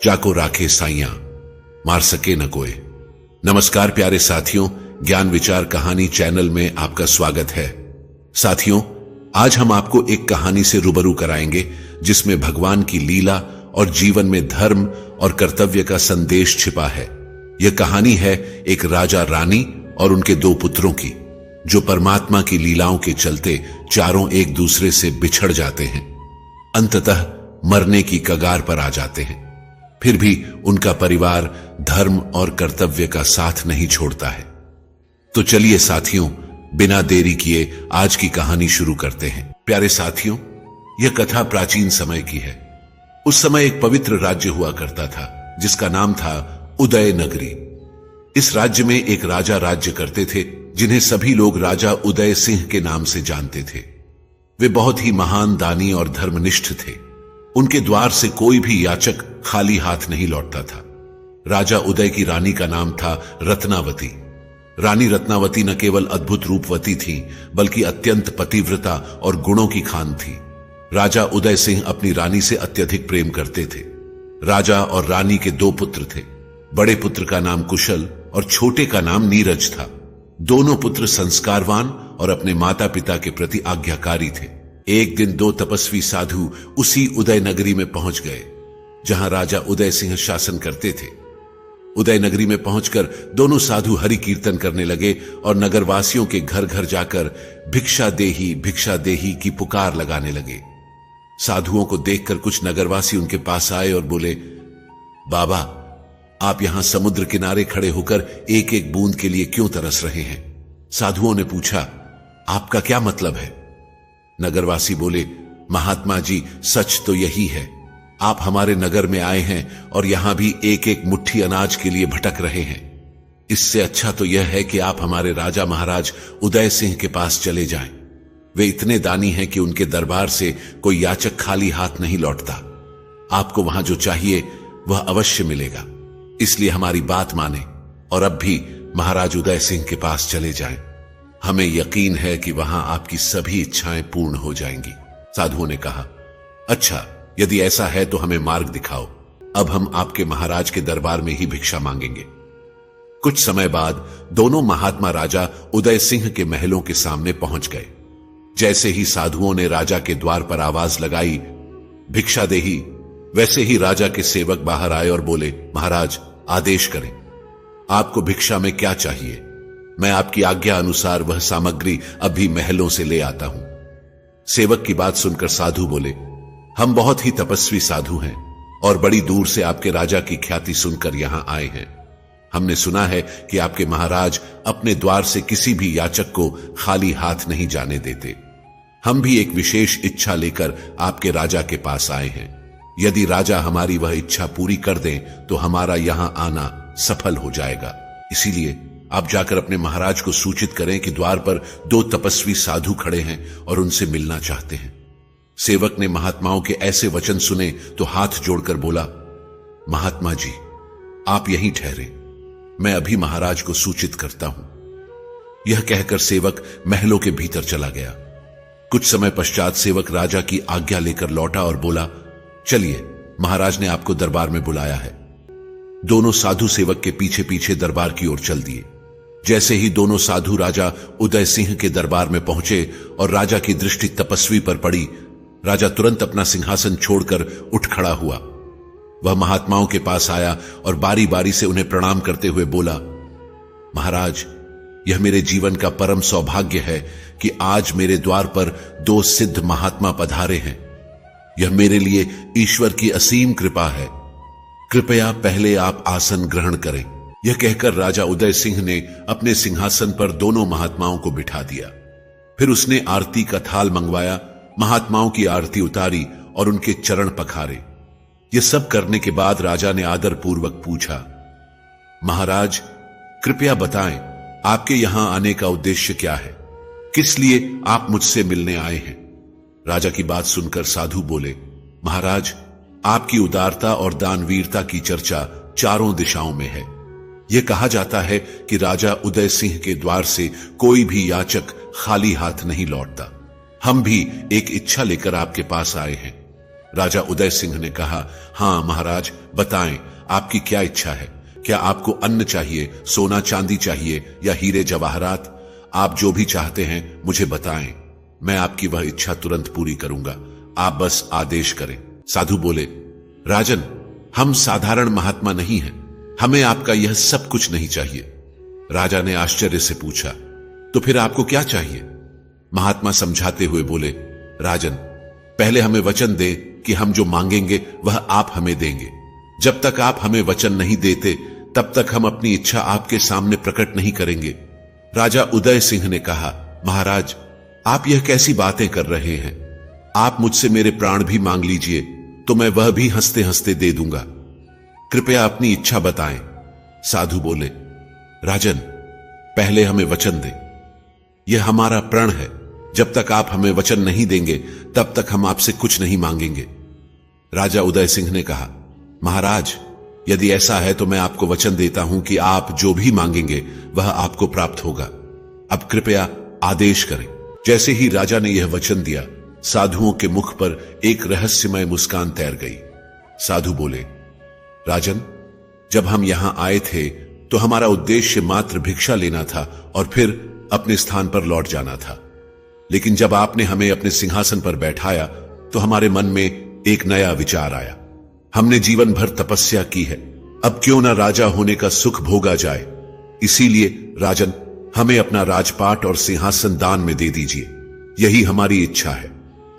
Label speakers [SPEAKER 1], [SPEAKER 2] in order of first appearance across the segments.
[SPEAKER 1] जाको राखे साइयां, मार सके न कोई। नमस्कार प्यारे साथियों, ज्ञान विचार कहानी चैनल में आपका स्वागत है। साथियों, आज हम आपको एक कहानी से रूबरू कराएंगे जिसमें भगवान की लीला और जीवन में धर्म और कर्तव्य का संदेश छिपा है। यह कहानी है एक राजा रानी और उनके दो पुत्रों की, जो परमात्मा की लीलाओं के चलते चारों एक दूसरे से बिछड़ जाते हैं, अंततः मरने की कगार पर आ जाते हैं। फिर भी उनका परिवार धर्म और कर्तव्य का साथ नहीं छोड़ता है। तो चलिए साथियों, बिना देरी किए आज की कहानी शुरू करते हैं। प्यारे साथियों, यह कथा प्राचीन समय की है। उस समय एक पवित्र राज्य हुआ करता था जिसका नाम था उदय नगरी। इस राज्य में एक राजा राज्य करते थे जिन्हें सभी लोग राजा उदय सिंह के नाम से जानते थे। वे बहुत ही महान दानी और धर्मनिष्ठ थे। उनके द्वार से कोई भी याचक खाली हाथ नहीं लौटता था। राजा उदय की रानी का नाम था रत्नावती। रानी रत्नावती न केवल अद्भुत रूपवती थी, बल्कि अत्यंत पतिव्रता और गुणों की खान थी। राजा उदय सिंह अपनी रानी से अत्यधिक प्रेम करते थे। राजा और रानी के दो पुत्र थे। बड़े पुत्र का नाम कुशल और छोटे का नाम नीरज था। दोनों पुत्र संस्कारवान और अपने माता पिता के प्रति आज्ञाकारी थे। एक दिन दो तपस्वी साधु उसी उदय नगरी में पहुंच गए जहां राजा उदय सिंह शासन करते थे। उदय नगरी में पहुंचकर दोनों साधु हरि कीर्तन करने लगे और नगरवासियों के घर घर जाकर भिक्षा देही की पुकार लगाने लगे। साधुओं को देखकर कुछ नगरवासी उनके पास आए और बोले, बाबा, आप यहां समुद्र किनारे खड़े होकर एक एक बूंद के लिए क्यों तरस रहे हैं? साधुओं ने पूछा, आपका क्या मतलब है? नगरवासी बोले, महात्मा जी, सच तो यही है। आप हमारे नगर में आए हैं और यहां भी एक एक मुट्ठी अनाज के लिए भटक रहे हैं। इससे अच्छा तो यह है कि आप हमारे राजा महाराज उदय सिंह के पास चले जाएं। वे इतने दानी हैं कि उनके दरबार से कोई याचक खाली हाथ नहीं लौटता। आपको वहां जो चाहिए वह अवश्य मिलेगा। इसलिए हमारी बात माने और अब भी महाराज उदय सिंह के पास चले जाएं। हमें यकीन है कि वहां आपकी सभी इच्छाएं पूर्ण हो जाएंगी। साधुओं ने कहा, अच्छा, यदि ऐसा है तो हमें मार्ग दिखाओ। अब हम आपके महाराज के दरबार में ही भिक्षा मांगेंगे। कुछ समय बाद दोनों महात्मा राजा उदय सिंह के महलों के सामने पहुंच गए। जैसे ही साधुओं ने राजा के द्वार पर आवाज लगाई, भिक्षा देही, वैसे ही राजा के सेवक बाहर आए और बोले, महाराज, आदेश करें, आपको भिक्षा में क्या चाहिए? मैं आपकी आज्ञा अनुसार वह सामग्री अभी महलों से ले आता हूं। सेवक की बात सुनकर साधु बोले, हम बहुत ही तपस्वी साधु हैं और बड़ी दूर से आपके राजा की ख्याति सुनकर यहां आए हैं। हमने सुना है कि आपके महाराज अपने द्वार से किसी भी याचक को खाली हाथ नहीं जाने देते। हम भी एक विशेष इच्छा लेकर आपके राजा के पास आए हैं। यदि राजा हमारी वह इच्छा पूरी कर दें तो हमारा यहां आना सफल हो जाएगा। इसीलिए आप जाकर अपने महाराज को सूचित करें कि द्वार पर दो तपस्वी साधु खड़े हैं और उनसे मिलना चाहते हैं। सेवक ने महात्माओं के ऐसे वचन सुने तो हाथ जोड़कर बोला, महात्मा जी, आप यहीं ठहरे, मैं अभी महाराज को सूचित करता हूं। यह कहकर सेवक महलों के भीतर चला गया। कुछ समय पश्चात सेवक राजा की आज्ञा लेकर लौटा और बोला, चलिए, महाराज ने आपको दरबार में बुलाया है। दोनों साधु सेवक के पीछे पीछे दरबार की ओर चल दिए। जैसे ही दोनों साधु राजा उदय सिंह के दरबार में पहुंचे और राजा की दृष्टि तपस्वी पर पड़ी, राजा तुरंत अपना सिंहासन छोड़कर उठ खड़ा हुआ। वह महात्माओं के पास आया और बारी बारी से उन्हें प्रणाम करते हुए बोला, महाराज, यह मेरे जीवन का परम सौभाग्य है कि आज मेरे द्वार पर दो सिद्ध महात्मा पधारे हैं। यह मेरे लिए ईश्वर की असीम कृपा है। कृपया पहले आप आसन ग्रहण करें। यह कहकर राजा उदय सिंह ने अपने सिंहासन पर दोनों महात्माओं को बिठा दिया। फिर उसने आरती का थाल मंगवाया, महात्माओं की आरती उतारी और उनके चरण पखारे। यह सब करने के बाद राजा ने आदर पूर्वक पूछा, महाराज, कृपया बताएं, आपके यहां आने का उद्देश्य क्या है? किस लिए आप मुझसे मिलने आए हैं? राजा की बात सुनकर साधु बोले, महाराज, आपकी उदारता और दानवीरता की चर्चा चारों दिशाओं में है। यह कहा जाता है कि राजा उदय सिंह के द्वार से कोई भी याचक खाली हाथ नहीं लौटता। हम भी एक इच्छा लेकर आपके पास आए हैं। राजा उदय सिंह ने कहा, हाँ महाराज, बताएं आपकी क्या इच्छा है। क्या आपको अन्न चाहिए, सोना चांदी चाहिए या हीरे जवाहरात? आप जो भी चाहते हैं मुझे बताएं, मैं आपकी वह इच्छा तुरंत पूरी करूंगा। आप बस आदेश करें। साधु बोले, राजन, हम साधारण महात्मा नहीं हैं, हमें आपका यह सब कुछ नहीं चाहिए। राजा ने आश्चर्य से पूछा, तो फिर आपको क्या चाहिए? महात्मा समझाते हुए बोले, राजन, पहले हमें वचन दे कि हम जो मांगेंगे वह आप हमें देंगे। जब तक आप हमें वचन नहीं देते तब तक हम अपनी इच्छा आपके सामने प्रकट नहीं करेंगे। राजा उदय सिंह ने कहा, महाराज, आप यह कैसी बातें कर रहे हैं? आप मुझसे मेरे प्राण भी मांग लीजिए तो मैं वह भी हंसते हंसते दे दूंगा। कृपया अपनी इच्छा बताएं। साधु बोले, राजन, पहले हमें वचन दें, यह हमारा प्रण है। जब तक आप हमें वचन नहीं देंगे तब तक हम आपसे कुछ नहीं मांगेंगे। राजा उदय सिंह ने कहा, महाराज, यदि ऐसा है तो मैं आपको वचन देता हूं कि आप जो भी मांगेंगे वह आपको प्राप्त होगा। अब कृपया आदेश करें। जैसे ही राजा ने यह वचन दिया, साधुओं के मुख पर एक रहस्यमय मुस्कान तैर गई। साधु बोले, राजन, जब हम यहां आए थे तो हमारा उद्देश्य मात्र भिक्षा लेना था और फिर अपने स्थान पर लौट जाना था। लेकिन जब आपने हमें अपने सिंहासन पर बैठाया तो हमारे मन में एक नया विचार आया। हमने जीवन भर तपस्या की है, अब क्यों ना राजा होने का सुख भोगा जाए। इसीलिए राजन, हमें अपना राजपाट और सिंहासन दान में दे दीजिए। यही हमारी इच्छा है।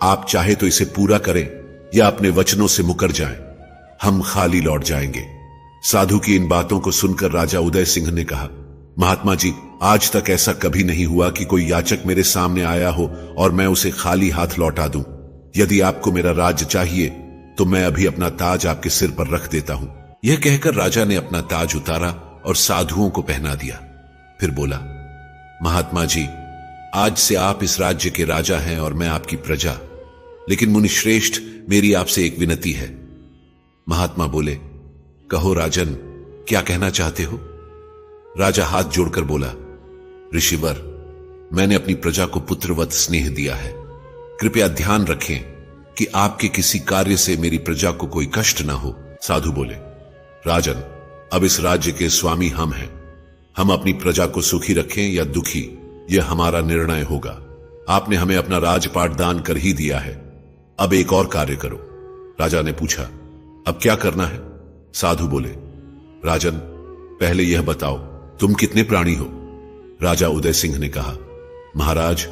[SPEAKER 1] आप चाहे तो इसे पूरा करें या अपने वचनों से मुकर जाएं, हम खाली लौट जाएंगे। साधु की इन बातों को सुनकर राजा उदय सिंह ने कहा, महात्मा जी, आज तक ऐसा कभी नहीं हुआ कि कोई याचक मेरे सामने आया हो और मैं उसे खाली हाथ लौटा दूं। यदि आपको मेरा राज्य चाहिए तो मैं अभी अपना ताज आपके सिर पर रख देता हूं। यह कहकर राजा ने अपना ताज उतारा और साधुओं को पहना दिया। फिर बोला, महात्मा जी, आज से आप इस राज्य के राजा हैं और मैं आपकी प्रजा। लेकिन मुनिश्रेष्ठ, मेरी आपसे एक विनती है। महात्मा बोले, कहो राजन, क्या कहना चाहते हो? राजा हाथ जोड़कर बोला, ऋषिवर, मैंने अपनी प्रजा को पुत्रवत स्नेह दिया है। कृपया ध्यान रखें कि आपके किसी कार्य से मेरी प्रजा को कोई कष्ट ना हो। साधु बोले, राजन, अब इस राज्य के स्वामी हम हैं। हम अपनी प्रजा को सुखी रखें या दुखी, यह हमारा निर्णय होगा। आपने हमें अपना राजपाट दान कर ही दिया है, अब एक और कार्य करो। राजा ने पूछा, अब क्या करना है? साधु बोले, राजन, पहले यह बताओ, तुम कितने प्राणी हो? राजा उदय सिंह ने कहा, महाराज,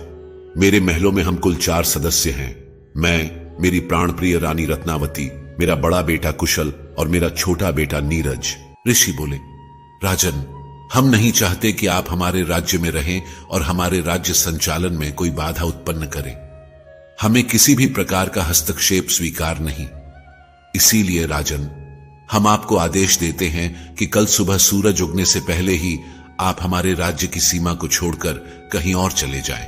[SPEAKER 1] मेरे महलों में हम कुल 4 सदस्य हैं। मैं, मेरी प्राणप्रिय रानी रत्नावती, मेरा बड़ा बेटा कुशल और मेरा छोटा बेटा नीरज। ऋषि बोले, राजन, हम नहीं चाहते कि आप हमारे राज्य में रहें और हमारे राज्य संचालन में कोई बाधा उत्पन्न करें। हमें किसी भी प्रकार का हस्तक्षेप स्वीकार नहीं। इसीलिए राजन, हम आपको आदेश देते हैं कि कल सुबह सूरज उगने से पहले ही आप हमारे राज्य की सीमा को छोड़कर कहीं और चले जाएं,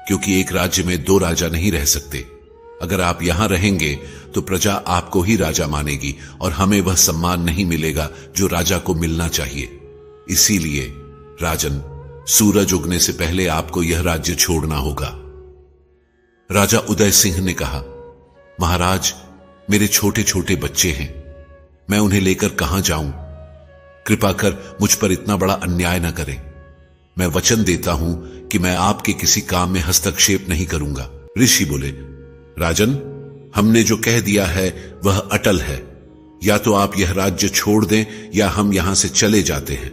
[SPEAKER 1] क्योंकि एक राज्य में 2 राजा नहीं रह सकते। अगर आप यहां रहेंगे तो प्रजा आपको ही राजा मानेगी और हमें वह सम्मान नहीं मिलेगा जो राजा को मिलना चाहिए। इसीलिए राजन, सूरज उगने से पहले आपको यह राज्य छोड़ना होगा। राजा उदय सिंह ने कहा, महाराज, मेरे छोटे छोटे बच्चे हैं, मैं उन्हें लेकर कहां जाऊं? कृपा कर मुझ पर इतना बड़ा अन्याय न करें। मैं वचन देता हूं कि मैं आपके किसी काम में हस्तक्षेप नहीं करूंगा। ऋषि बोले, राजन, हमने जो कह दिया है वह अटल है। या तो आप यह राज्य छोड़ दें या हम यहां से चले जाते हैं।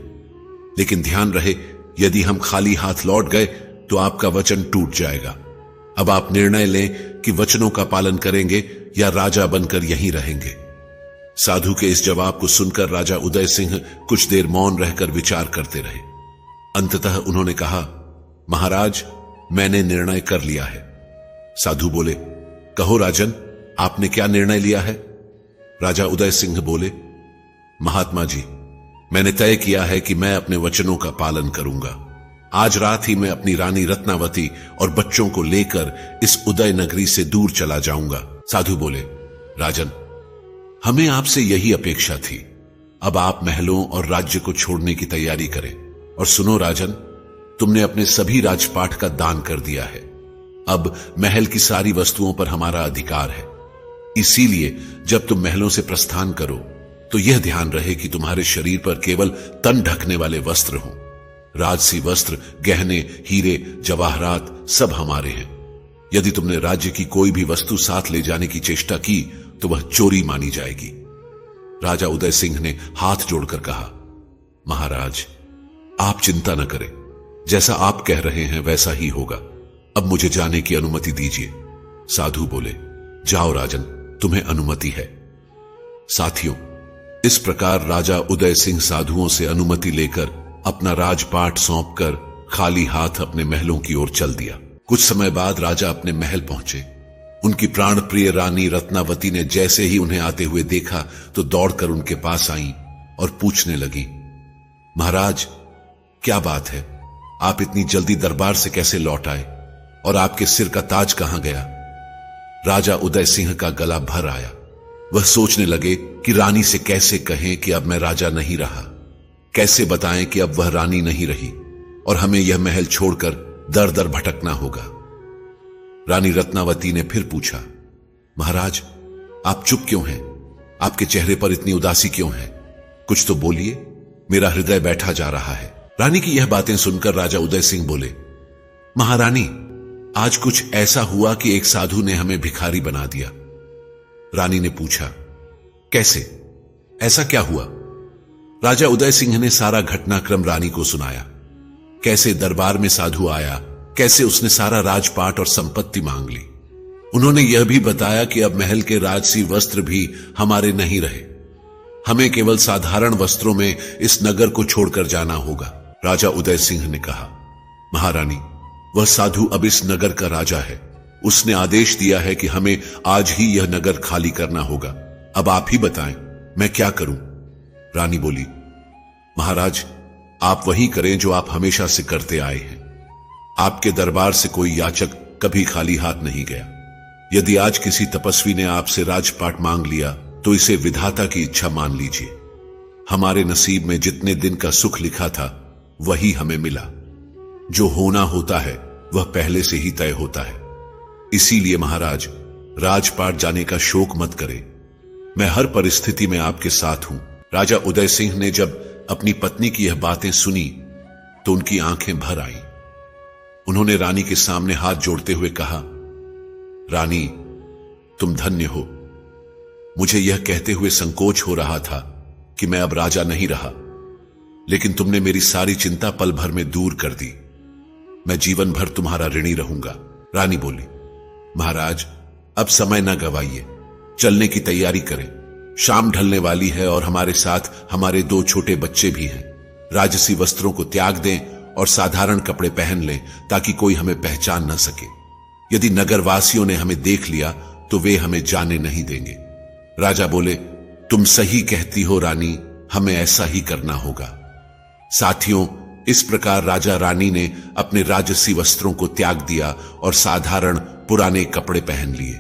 [SPEAKER 1] लेकिन ध्यान रहे, यदि हम खाली हाथ लौट गए तो आपका वचन टूट जाएगा। अब आप निर्णय लें कि वचनों का पालन करेंगे या राजा बनकर यहीं रहेंगे। साधु के इस जवाब को सुनकर राजा उदय सिंह कुछ देर मौन रहकर विचार करते रहे। अंततः उन्होंने कहा, महाराज, मैंने निर्णय कर लिया है। साधु बोले, कहो राजन, आपने क्या निर्णय लिया है? राजा उदय सिंह बोले, महात्मा जी, मैंने तय किया है कि मैं अपने वचनों का पालन करूंगा। आज रात ही मैं अपनी रानी रत्नावती और बच्चों को लेकर इस उदय नगरी से दूर चला जाऊंगा। साधु बोले, राजन, हमें आपसे यही अपेक्षा थी। अब आप महलों और राज्य को छोड़ने की तैयारी करें। और सुनो राजन, तुमने अपने सभी राजपाट का दान कर दिया है। अब महल की सारी वस्तुओं पर हमारा अधिकार है। इसीलिए जब तुम महलों से प्रस्थान करो तो यह ध्यान रहे कि तुम्हारे शरीर पर केवल तन ढकने वाले वस्त्र हों। राजसी वस्त्र, गहने, हीरे, जवाहरात सब हमारे हैं। यदि तुमने राज्य की कोई भी वस्तु साथ ले जाने की चेष्टा की तो वह चोरी मानी जाएगी। राजा उदय सिंह ने हाथ जोड़कर कहा, महाराज आप चिंता न करें, जैसा आप कह रहे हैं वैसा ही होगा। अब मुझे जाने की अनुमति दीजिए। साधु बोले, जाओ राजन, तुम्हें अनुमति है। साथियों, इस प्रकार राजा उदय सिंह साधुओं से अनुमति लेकर अपना राजपाट सौंपकर खाली हाथ अपने महलों की ओर चल दिया। कुछ समय बाद राजा अपने महल पहुंचे। उनकी प्राण प्रिय रानी रत्नावती ने जैसे ही उन्हें आते हुए देखा तो दौड़कर उनके पास आई और पूछने लगी, महाराज क्या बात है, आप इतनी जल्दी दरबार से कैसे लौट आए और आपके सिर का ताज कहां गया? राजा उदय सिंह का गला भर आया। वह सोचने लगे कि रानी से कैसे कहें कि अब मैं राजा नहीं रहा, कैसे बताएं कि अब वह रानी नहीं रही और हमें यह महल छोड़कर दर दर भटकना होगा। रानी रत्नावती ने फिर पूछा, महाराज आप चुप क्यों हैं? आपके चेहरे पर इतनी उदासी क्यों है? कुछ तो बोलिए, मेरा हृदय बैठा जा रहा है। रानी की यह बातें सुनकर राजा उदय सिंह बोले, महारानी आज कुछ ऐसा हुआ कि एक साधु ने हमें भिखारी बना दिया। रानी ने पूछा, कैसे, ऐसा क्या हुआ? राजा उदय सिंह ने सारा घटनाक्रम रानी को सुनाया। कैसे दरबार में साधु आया, कैसे उसने सारा राजपाट और संपत्ति मांग ली। उन्होंने यह भी बताया कि अब महल के राजसी वस्त्र भी हमारे नहीं रहे, हमें केवल साधारण वस्त्रों में इस नगर को छोड़कर जाना होगा। राजा उदय सिंह ने कहा, महारानी वह साधु अब इस नगर का राजा है। उसने आदेश दिया है कि हमें आज ही यह नगर खाली करना होगा। अब आप ही बताएं मैं क्या करूं? रानी बोली, महाराज आप वही करें जो आप हमेशा से करते आए हैं। आपके दरबार से कोई याचक कभी खाली हाथ नहीं गया। यदि आज किसी तपस्वी ने आपसे राजपाट मांग लिया तो इसे विधाता की इच्छा मान लीजिए। हमारे नसीब में जितने दिन का सुख लिखा था वही हमें मिला। जो होना होता है वह पहले से ही तय होता है। इसीलिए महाराज राजपाट जाने का शोक मत करें, मैं हर परिस्थिति में आपके साथ हूं। राजा उदय सिंह ने जब अपनी पत्नी की यह बातें सुनी तो उनकी आंखें भर आईं। उन्होंने रानी के सामने हाथ जोड़ते हुए कहा, रानी तुम धन्य हो। मुझे यह कहते हुए संकोच हो रहा था कि मैं अब राजा नहीं रहा, लेकिन तुमने मेरी सारी चिंता पल भर में दूर कर दी। मैं जीवन भर तुम्हारा ऋणी रहूंगा। रानी बोली, महाराज अब समय न गवाइए, चलने की तैयारी करें। शाम ढलने वाली है और हमारे साथ हमारे 2 छोटे बच्चे भी हैं। राजसी वस्त्रों को त्याग दें और साधारण कपड़े पहन लें ताकि कोई हमें पहचान न सके। यदि नगरवासियों ने हमें देख लिया तो वे हमें जाने नहीं देंगे। राजा बोले, तुम सही कहती हो रानी, हमें ऐसा ही करना होगा। साथियों, इस प्रकार राजा रानी ने अपने राजसी वस्त्रों को त्याग दिया और साधारण पुराने कपड़े पहन लिए।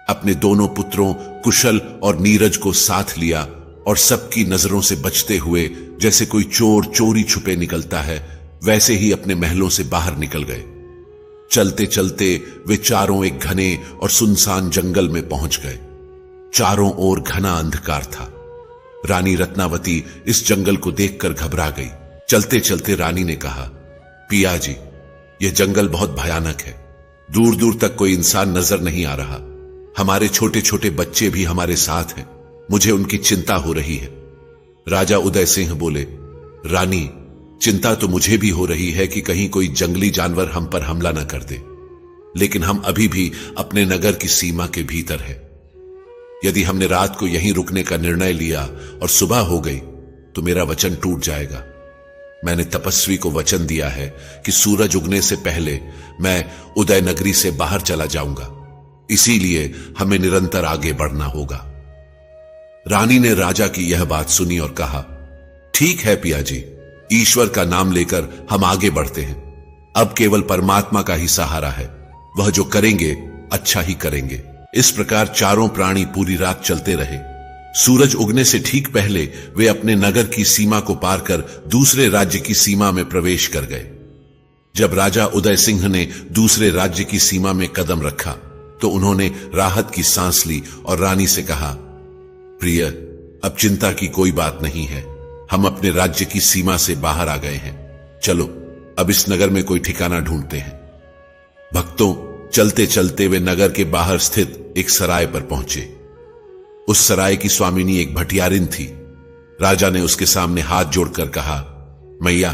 [SPEAKER 1] अपने दोनों पुत्रों कुशल और नीरज को साथ लिया और सबकी नजरों से बचते हुए जैसे कोई चोर चोरी छुपे निकलता है वैसे ही अपने महलों से बाहर निकल गए। चलते चलते वे चारों एक घने और सुनसान जंगल में पहुंच गए। चारों ओर घना अंधकार था। रानी रत्नावती इस जंगल को देखकर घबरा गई। चलते चलते रानी ने कहा, पिया जी यह जंगल बहुत भयानक है। दूर दूर तक कोई इंसान नजर नहीं आ रहा। हमारे छोटे छोटे बच्चे भी हमारे साथ हैं। मुझे उनकी चिंता हो रही है। राजा उदय सिंह बोले, रानी चिंता तो मुझे भी हो रही है कि कहीं कोई जंगली जानवर हम पर हमला न कर दे, लेकिन हम अभी भी अपने नगर की सीमा के भीतर है। यदि हमने रात को यहीं रुकने का निर्णय लिया और सुबह हो गई तो मेरा वचन टूट जाएगा। मैंने तपस्वी को वचन दिया है कि सूरज उगने से पहले मैं उदय नगरी से बाहर चला जाऊंगा, इसीलिए हमें निरंतर आगे बढ़ना होगा। रानी ने राजा की यह बात सुनी और कहा, ठीक है पिया जी, ईश्वर का नाम लेकर हम आगे बढ़ते हैं। अब केवल परमात्मा का ही सहारा है, वह जो करेंगे अच्छा ही करेंगे। इस प्रकार चारों प्राणी पूरी रात चलते रहे। सूरज उगने से ठीक पहले वे अपने नगर की सीमा को पार कर दूसरे राज्य की सीमा में प्रवेश कर गए। जब राजा उदय सिंह ने दूसरे राज्य की सीमा में कदम रखा तो उन्होंने राहत की सांस ली और रानी से कहा, प्रिय, अब चिंता की कोई बात नहीं है। हम अपने राज्य की सीमा से बाहर आ गए हैं। चलो अब इस नगर में कोई ठिकाना ढूंढते हैं। भक्तों, चलते चलते वे नगर के बाहर स्थित एक सराय पर पहुंचे। उस सराय की स्वामिनी एक भटियारिन थी। राजा ने उसके सामने हाथ जोड़कर कहा, मैया,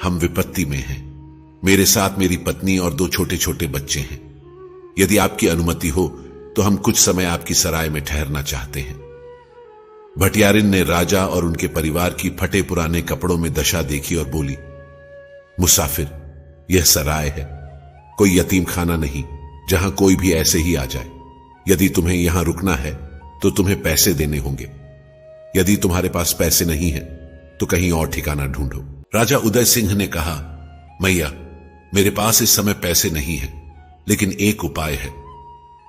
[SPEAKER 1] हम विपत्ति में हैं। मेरे साथ मेरी पत्नी और 2 छोटे छोटे बच्चे हैं। यदि आपकी अनुमति हो तो हम कुछ समय आपकी सराय में ठहरना चाहते हैं। भटियारिन ने राजा और उनके परिवार की फटे पुराने कपड़ों में दशा देखी और बोली, मुसाफिर, यह सराय है, कोई यतीम खाना नहीं जहां कोई भी ऐसे ही आ जाए। यदि तुम्हें यहां रुकना है तो तुम्हें पैसे देने होंगे। यदि तुम्हारे पास पैसे नहीं है तो कहीं और ठिकाना ढूंढो। राजा उदय सिंह ने कहा, मैया, मेरे पास इस समय पैसे नहीं है, लेकिन एक उपाय है।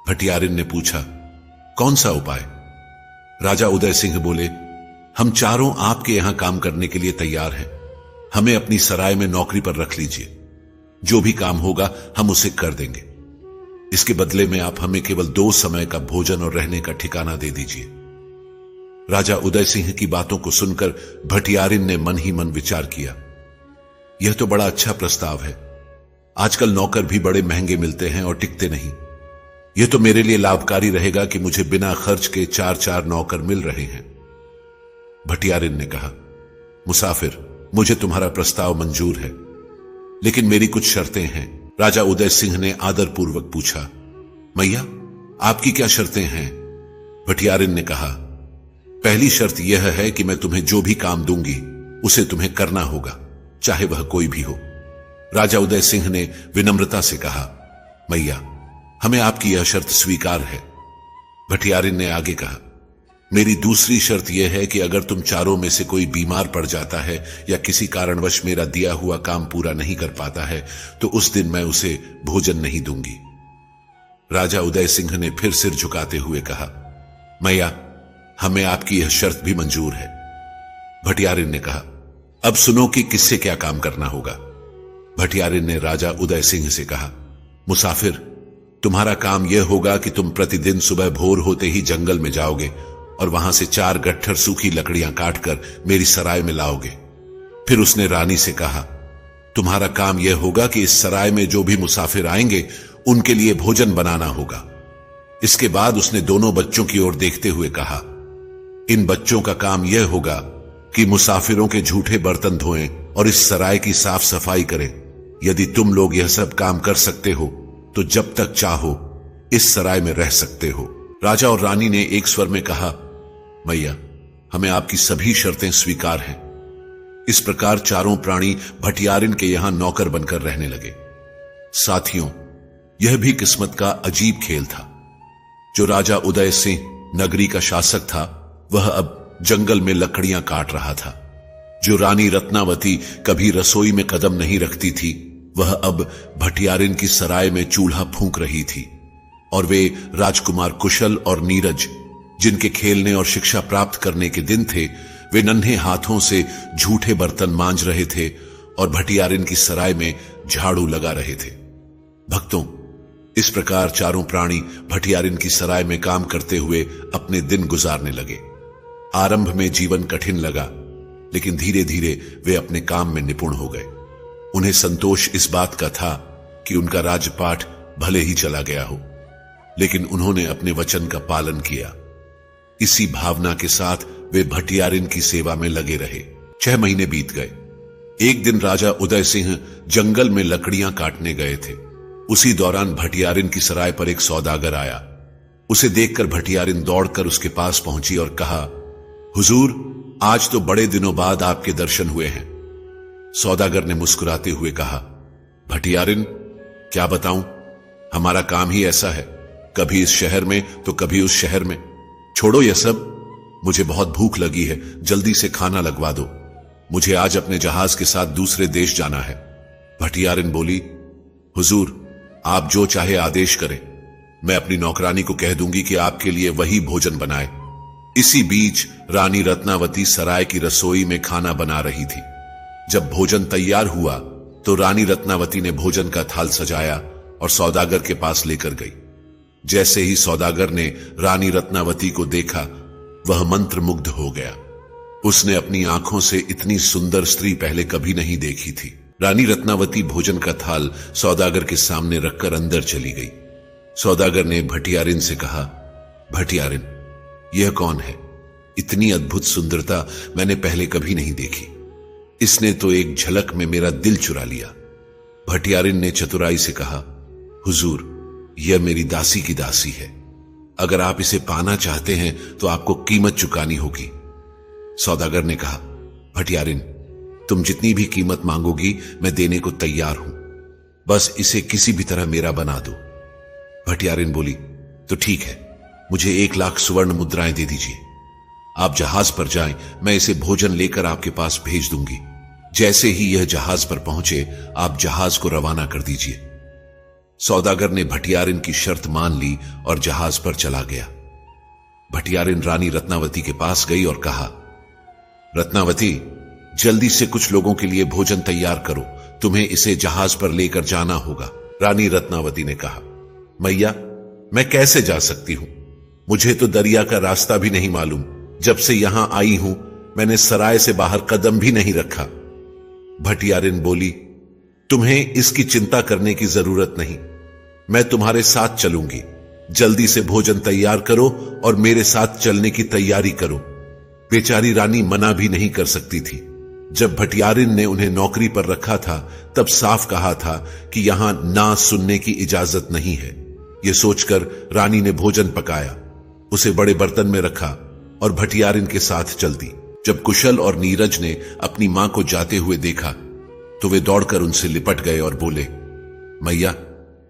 [SPEAKER 1] भटियारिन ने पूछा, कौन सा उपाय? राजा उदय सिंह बोले, हम चारों आपके यहां काम करने के लिए तैयार हैं। हमें अपनी सराय में नौकरी पर रख लीजिए। जो भी काम होगा हम उसे कर देंगे। इसके बदले में आप हमें केवल 2 समय का भोजन और रहने का ठिकाना दे दीजिए। राजा उदय सिंह की बातों को सुनकर भटियारिन ने मन ही मन विचार किया, यह तो बड़ा अच्छा प्रस्ताव है। आजकल नौकर भी बड़े महंगे मिलते हैं और टिकते नहीं। यह तो मेरे लिए लाभकारी रहेगा कि मुझे बिना खर्च के 4-4 नौकर मिल रहे हैं। भटियारिन ने कहा, मुसाफिर, मुझे तुम्हारा प्रस्ताव मंजूर है, लेकिन मेरी कुछ शर्तें हैं। राजा उदय सिंह ने आदरपूर्वक पूछा, मैया, आपकी क्या शर्तें हैं? भटियारिन ने कहा, पहली शर्त यह है कि मैं तुम्हें जो भी काम दूंगी उसे तुम्हें करना होगा, चाहे वह कोई भी हो। राजा उदय सिंह ने विनम्रता से कहा, मैया, हमें आपकी यह शर्त स्वीकार है। भटियारिन ने आगे कहा, मेरी दूसरी शर्त यह है कि अगर तुम चारों में से कोई बीमार पड़ जाता है या किसी कारणवश मेरा दिया हुआ काम पूरा नहीं कर पाता है तो उस दिन मैं उसे भोजन नहीं दूंगी। राजा उदय सिंह ने फिर सिर झुकाते हुए कहा, मैया, हमें आपकी यह शर्त भी मंजूर है। भटियारिन ने कहा, अब सुनो कि किससे क्या काम करना होगा। भटियारिन ने राजा उदय सिंह से कहा, मुसाफिर, तुम्हारा काम यह होगा कि तुम प्रतिदिन सुबह भोर होते ही जंगल में जाओगे और वहां से 4 गट्ठर सूखी लकड़ियां काटकर मेरी सराय में लाओगे। फिर उसने रानी से कहा, तुम्हारा काम यह होगा कि इस सराय में जो भी मुसाफिर आएंगे उनके लिए भोजन बनाना होगा। इसके बाद उसने दोनों बच्चों की ओर देखते हुए कहा, इन बच्चों का काम यह होगा कि मुसाफिरों के झूठे बर्तन धोएं और इस सराय की साफ सफाई करें। यदि तुम लोग यह सब काम कर सकते हो तो जब तक चाहो इस सराय में रह सकते हो। राजा और रानी ने एक स्वर में कहा, मैया, हमें आपकी सभी शर्तें स्वीकार हैं। इस प्रकार चारों प्राणी भटियारिन के यहां नौकर बनकर रहने लगे। साथियों, यह भी किस्मत का अजीब खेल था। जो राजा उदय सिंह नगरी का शासक था वह अब जंगल में लकड़ियां काट रहा था। जो रानी रत्नावती कभी रसोई में कदम नहीं रखती थी वह अब भटियारिन की सराय में चूल्हा फूंक रही थी। और वे राजकुमार कुशल और नीरज, जिनके खेलने और शिक्षा प्राप्त करने के दिन थे, वे नन्हे हाथों से झूठे बर्तन मांज रहे थे और भटियारिन की सराय में झाड़ू लगा रहे थे। भक्तों, इस प्रकार चारों प्राणी भटियारिन की सराय में काम करते हुए अपने दिन गुजारने लगे। आरंभ में जीवन कठिन लगा, लेकिन धीरे धीरे वे अपने काम में निपुण हो गए। उन्हें संतोष इस बात का था कि उनका राजपाट भले ही चला गया हो, लेकिन उन्होंने अपने वचन का पालन किया। इसी भावना के साथ वे भटियारिन की सेवा में लगे रहे। 6 महीने बीत गए। एक दिन राजा उदय सिंह जंगल में लकड़ियां काटने गए थे। उसी दौरान भटियारिन की सराय पर एक सौदागर आया। उसे देखकर भटियारिन दौड़कर उसके पास पहुंची और कहा, हुजूर, आज तो बड़े दिनों बाद आपके दर्शन हुए हैं। सौदागर ने मुस्कुराते हुए कहा, भटियारिन, क्या बताऊं, हमारा काम ही ऐसा है, कभी इस शहर में तो कभी उस शहर में। छोड़ो यह सब, मुझे बहुत भूख लगी है, जल्दी से खाना लगवा दो। मुझे आज अपने जहाज के साथ दूसरे देश जाना है। भटियारिन बोली, हुजूर, आप जो चाहे आदेश करें, मैं अपनी नौकरानी को कह दूंगी कि आपके लिए वही भोजन बनाए। इसी बीच रानी रत्नावती सराय की रसोई में खाना बना रही थी। जब भोजन तैयार हुआ तो रानी रत्नावती ने भोजन का थाल सजाया और सौदागर के पास लेकर गई। जैसे ही सौदागर ने रानी रत्नावती को देखा, वह मंत्रमुग्ध हो गया। उसने अपनी आंखों से इतनी सुंदर स्त्री पहले कभी नहीं देखी थी। रानी रत्नावती भोजन का थाल सौदागर के सामने रखकर अंदर चली गई। सौदागर ने भटियारिन से कहा, भटियारिन, यह कौन है? इतनी अद्भुत सुंदरता मैंने पहले कभी नहीं देखी। इसने तो एक झलक में मेरा दिल चुरा लिया। भटियारिन ने चतुराई से कहा, हुजूर, यह मेरी दासी की दासी है। अगर आप इसे पाना चाहते हैं तो आपको कीमत चुकानी होगी। सौदागर ने कहा, भटियारिन, तुम जितनी भी कीमत मांगोगी मैं देने को तैयार हूं, बस इसे किसी भी तरह मेरा बना दो। भटियारिन बोली, तो ठीक है, मुझे 1,00,000 स्वर्ण मुद्राएं दे दीजिए। आप जहाज पर जाएं, मैं इसे भोजन लेकर आपके पास भेज दूंगी। जैसे ही यह जहाज पर पहुंचे, आप जहाज को रवाना कर दीजिए। सौदागर ने भटियारिन की शर्त मान ली और जहाज पर चला गया। भटियारिन रानी रत्नावती के पास गई और कहा, रत्नावती, जल्दी से कुछ लोगों के लिए भोजन तैयार करो, तुम्हें इसे जहाज पर लेकर जाना होगा। रानी रत्नावती ने कहा, मैया, मैं कैसे जा सकती हूं? मुझे तो दरिया का रास्ता भी नहीं मालूम। जब से यहां आई हूं, मैंने सराय से बाहर कदम भी नहीं रखा। भटियारिन बोली, तुम्हें इसकी चिंता करने की जरूरत नहीं, मैं तुम्हारे साथ चलूंगी। जल्दी से भोजन तैयार करो और मेरे साथ चलने की तैयारी करो। बेचारी रानी मना भी नहीं कर सकती थी। जब भटियारिन ने उन्हें नौकरी पर रखा था, तब साफ कहा था कि यहां ना सुनने की इजाजत नहीं है। यह सोचकर रानी ने भोजन पकाया, उसे बड़े बर्तन में रखा और भटियारिन के साथ चल दी। जब कुशल और नीरज ने अपनी मां को जाते हुए देखा तो वे दौड़कर उनसे लिपट गए और बोले, मैया,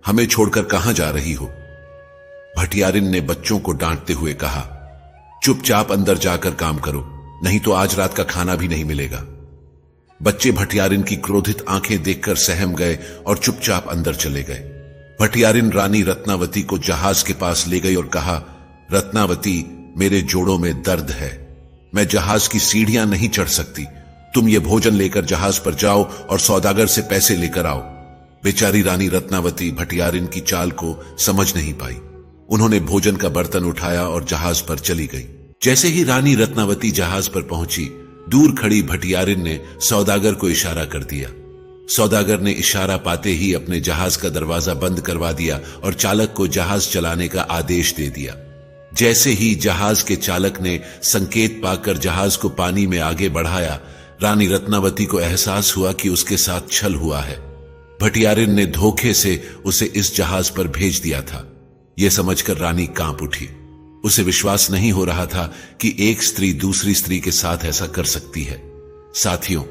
[SPEAKER 1] हमें छोड़कर कहां जा रही हो? भटियारिन ने बच्चों को डांटते हुए कहा, चुपचाप अंदर जाकर काम करो, नहीं तो आज रात का खाना भी नहीं मिलेगा। बच्चे भटियारिन की क्रोधित आंखें देखकर सहम गए और चुपचाप अंदर चले गए। भटियारिन रानी रत्नावती को जहाज के पास ले गई और कहा, रत्नावती, मेरे जोड़ों में दर्द है, मैं जहाज की सीढ़ियां नहीं चढ़ सकती। तुम ये भोजन लेकर जहाज पर जाओ और सौदागर से पैसे लेकर आओ। बेचारी रानी रत्नावती भटियारिन की चाल को समझ नहीं पाई। उन्होंने भोजन का बर्तन उठाया और जहाज पर चली गई। जैसे ही रानी रत्नावती जहाज पर पहुंची, दूर खड़ी भटियारिन ने सौदागर को इशारा कर दिया। सौदागर ने इशारा पाते ही अपने जहाज का दरवाजा बंद करवा दिया और चालक को जहाज चलाने का आदेश दे दिया। जैसे ही जहाज के चालक ने संकेत पाकर जहाज को पानी में आगे बढ़ाया, रानी रत्नावती को एहसास हुआ कि उसके साथ छल हुआ है। भटियारिन ने धोखे से उसे इस जहाज पर भेज दिया था। यह समझकर रानी कांप उठी। उसे विश्वास नहीं हो रहा था कि एक स्त्री दूसरी स्त्री के साथ ऐसा कर सकती है। साथियों,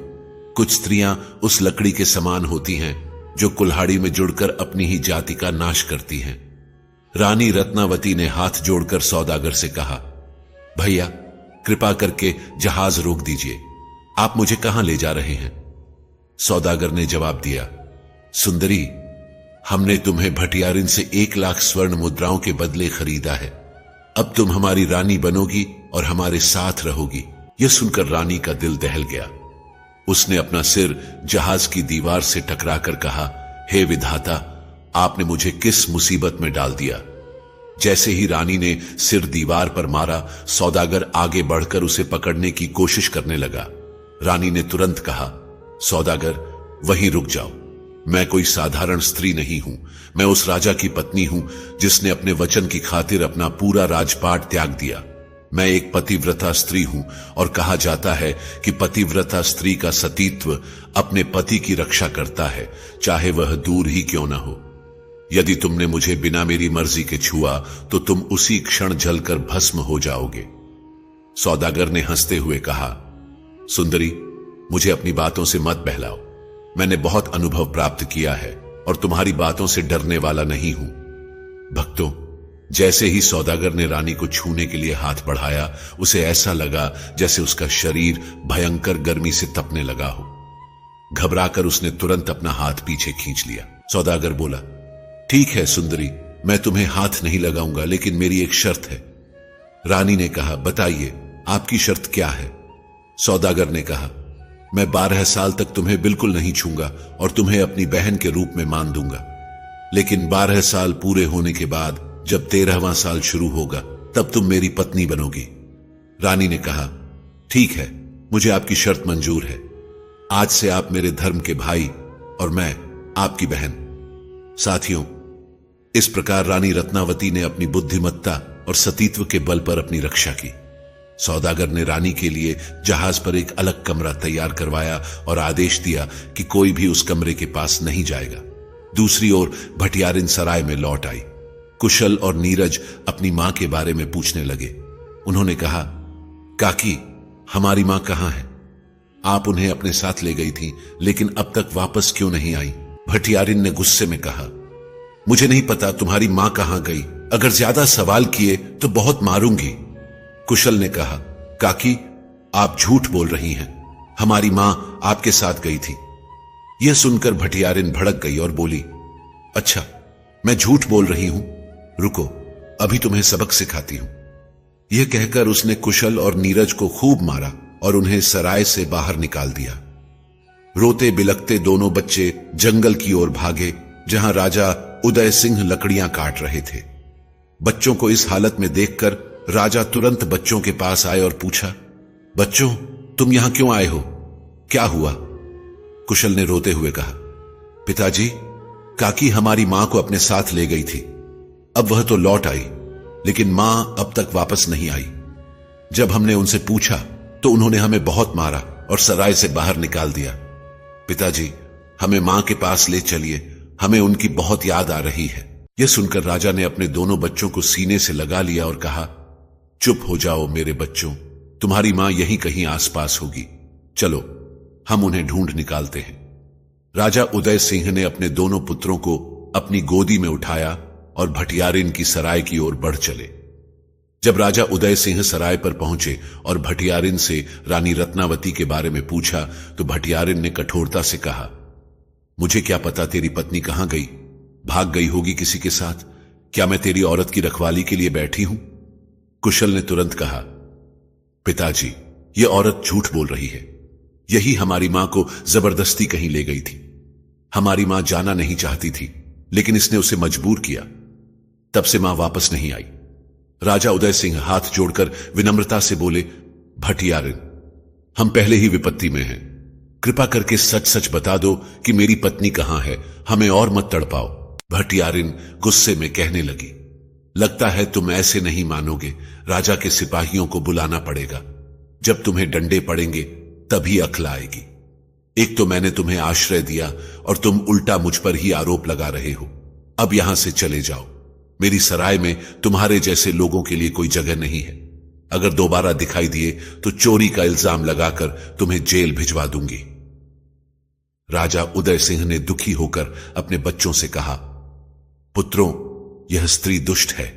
[SPEAKER 1] कुछ स्त्रियां उस लकड़ी के समान होती हैं जो कुल्हाड़ी में जुड़कर अपनी ही जाति का नाश करती हैं। रानी रत्नावती ने हाथ जोड़कर सौदागर से कहा, भैया, कृपा करके जहाज रोक दीजिए, आप मुझे कहां ले जा रहे हैं? सौदागर ने जवाब दिया, सुंदरी, हमने तुम्हें भटियारिन से 1,00,000 स्वर्ण मुद्राओं के बदले खरीदा है। अब तुम हमारी रानी बनोगी और हमारे साथ रहोगी। यह सुनकर रानी का दिल दहल गया। उसने अपना सिर जहाज की दीवार से टकराकर कहा, हे विधाता, आपने मुझे किस मुसीबत में डाल दिया। जैसे ही रानी ने सिर दीवार पर मारा, सौदागर आगे बढ़कर उसे पकड़ने की कोशिश करने लगा। रानी ने तुरंत कहा, सौदागर, वहीं रुक जाओ। मैं कोई साधारण स्त्री नहीं हूं, मैं उस राजा की पत्नी हूं जिसने अपने वचन की खातिर अपना पूरा राजपाट त्याग दिया। मैं एक पतिव्रता स्त्री हूं और कहा जाता है कि पतिव्रता स्त्री का सतीत्व अपने पति की रक्षा करता है, चाहे वह दूर ही क्यों न हो। यदि तुमने मुझे बिना मेरी मर्जी के छुआ तो तुम उसी क्षण जलकर भस्म हो जाओगे। सौदागर ने हंसते हुए कहा, सुंदरी, मुझे अपनी बातों से मत बहलाओ। मैंने बहुत अनुभव प्राप्त किया है और तुम्हारी बातों से डरने वाला नहीं हूं। भक्तों, जैसे ही सौदागर ने रानी को छूने के लिए हाथ बढ़ाया, उसे ऐसा लगा जैसे उसका शरीर भयंकर गर्मी से तपने लगा हो। घबराकर उसने तुरंत अपना हाथ पीछे खींच लिया। सौदागर बोला, ठीक है सुंदरी, मैं तुम्हें हाथ नहीं लगाऊंगा, लेकिन मेरी एक शर्त है। रानी ने कहा, बताइए, आपकी शर्त क्या है? सौदागर ने कहा, मैं 12 साल तक तुम्हें बिल्कुल नहीं छूंगा और तुम्हें अपनी बहन के रूप में मान दूंगा, लेकिन 12 साल पूरे होने के बाद जब 13वां साल शुरू होगा तब तुम मेरी पत्नी बनोगी। रानी ने कहा, ठीक है, मुझे आपकी शर्त मंजूर है। आज से आप मेरे धर्म के भाई और मैं आपकी बहन। साथियों, इस प्रकार रानी रत्नावती ने अपनी बुद्धिमत्ता और सतीत्व के बल पर अपनी रक्षा की। सौदागर ने रानी के लिए जहाज पर एक अलग कमरा तैयार करवाया और आदेश दिया कि कोई भी उस कमरे के पास नहीं जाएगा। दूसरी ओर भटियारिन सराय में लौट आई। कुशल और नीरज अपनी मां के बारे में पूछने लगे। उन्होंने कहा, काकी, हमारी मां कहां है? आप उन्हें अपने साथ ले गई थी, लेकिन अब तक वापस क्यों नहीं आई? भटियारिन ने गुस्से में कहा, मुझे नहीं पता तुम्हारी मां कहां गई। अगर ज्यादा सवाल किए तो बहुत मारूंगी। कुशल ने कहा, काकी, आप झूठ बोल रही हैं। हमारी मां आपके साथ गई थी। यह सुनकर भटियारिन भड़क गई और बोली, अच्छा, मैं झूठ बोल रही हूं? रुको, अभी तुम्हें सबक सिखाती हूं। यह कहकर उसने कुशल और नीरज को खूब मारा और उन्हें सराय से बाहर निकाल दिया। रोते बिलखते दोनों बच्चे जंगल की ओर भागे, जहां राजा उदय सिंह लकड़ियां काट रहे थे। बच्चों को इस हालत में देखकर राजा तुरंत बच्चों के पास आए और पूछा, बच्चों, तुम यहां क्यों आए हो? क्या हुआ? कुशल ने रोते हुए कहा, पिताजी, काकी हमारी मां को अपने साथ ले गई थी। अब वह तो लौट आई, लेकिन मां अब तक वापस नहीं आई। जब हमने उनसे पूछा तो उन्होंने हमें बहुत मारा और सराय से बाहर निकाल दिया। पिताजी, हमें मां के पास ले चलिए, हमें उनकी बहुत याद आ रही है। यह सुनकर राजा ने अपने दोनों बच्चों को सीने से लगा लिया और कहा, चुप हो जाओ मेरे बच्चों, तुम्हारी मां यहीं कहीं आसपास होगी। चलो, हम उन्हें ढूंढ निकालते हैं। राजा उदय सिंह ने अपने दोनों पुत्रों को अपनी गोदी में उठाया और भटियारिन की सराय की ओर बढ़ चले। जब राजा उदय सिंह सराय पर पहुंचे और भटियारिन से रानी रत्नावती के बारे में पूछा तो भटियारिन ने कठोरता से कहा, मुझे क्या पता तेरी पत्नी कहां गई? भाग गई होगी किसी के साथ। क्या मैं तेरी औरत की रखवाली के लिए बैठी हूं? कुशल ने तुरंत कहा, पिताजी, यह औरत झूठ बोल रही है। यही हमारी मां को जबरदस्ती कहीं ले गई थी। हमारी मां जाना नहीं चाहती थी, लेकिन इसने उसे मजबूर किया। तब से मां वापस नहीं आई। राजा उदय सिंह हाथ जोड़कर विनम्रता से बोले, भटियारिन, हम पहले ही विपत्ति में हैं। कृपा करके सच सच बता दो कि मेरी पत्नी कहां है, हमें और मत तड़पाओ। भटियारिन गुस्से में कहने लगी, लगता है तुम ऐसे नहीं मानोगे। राजा के सिपाहियों को बुलाना पड़ेगा। जब तुम्हें डंडे पड़ेंगे तभी अक्ल आएगी। एक तो मैंने तुम्हें आश्रय दिया और तुम उल्टा मुझ पर ही आरोप लगा रहे हो। अब यहां से चले जाओ। मेरी सराय में तुम्हारे जैसे लोगों के लिए कोई जगह नहीं है। अगर दोबारा दिखाई दिए तो चोरी का इल्जाम लगाकर तुम्हें जेल भिजवा दूंगी। राजा उदय सिंह ने दुखी होकर अपने बच्चों से कहा, पुत्रों, यह स्त्री दुष्ट है।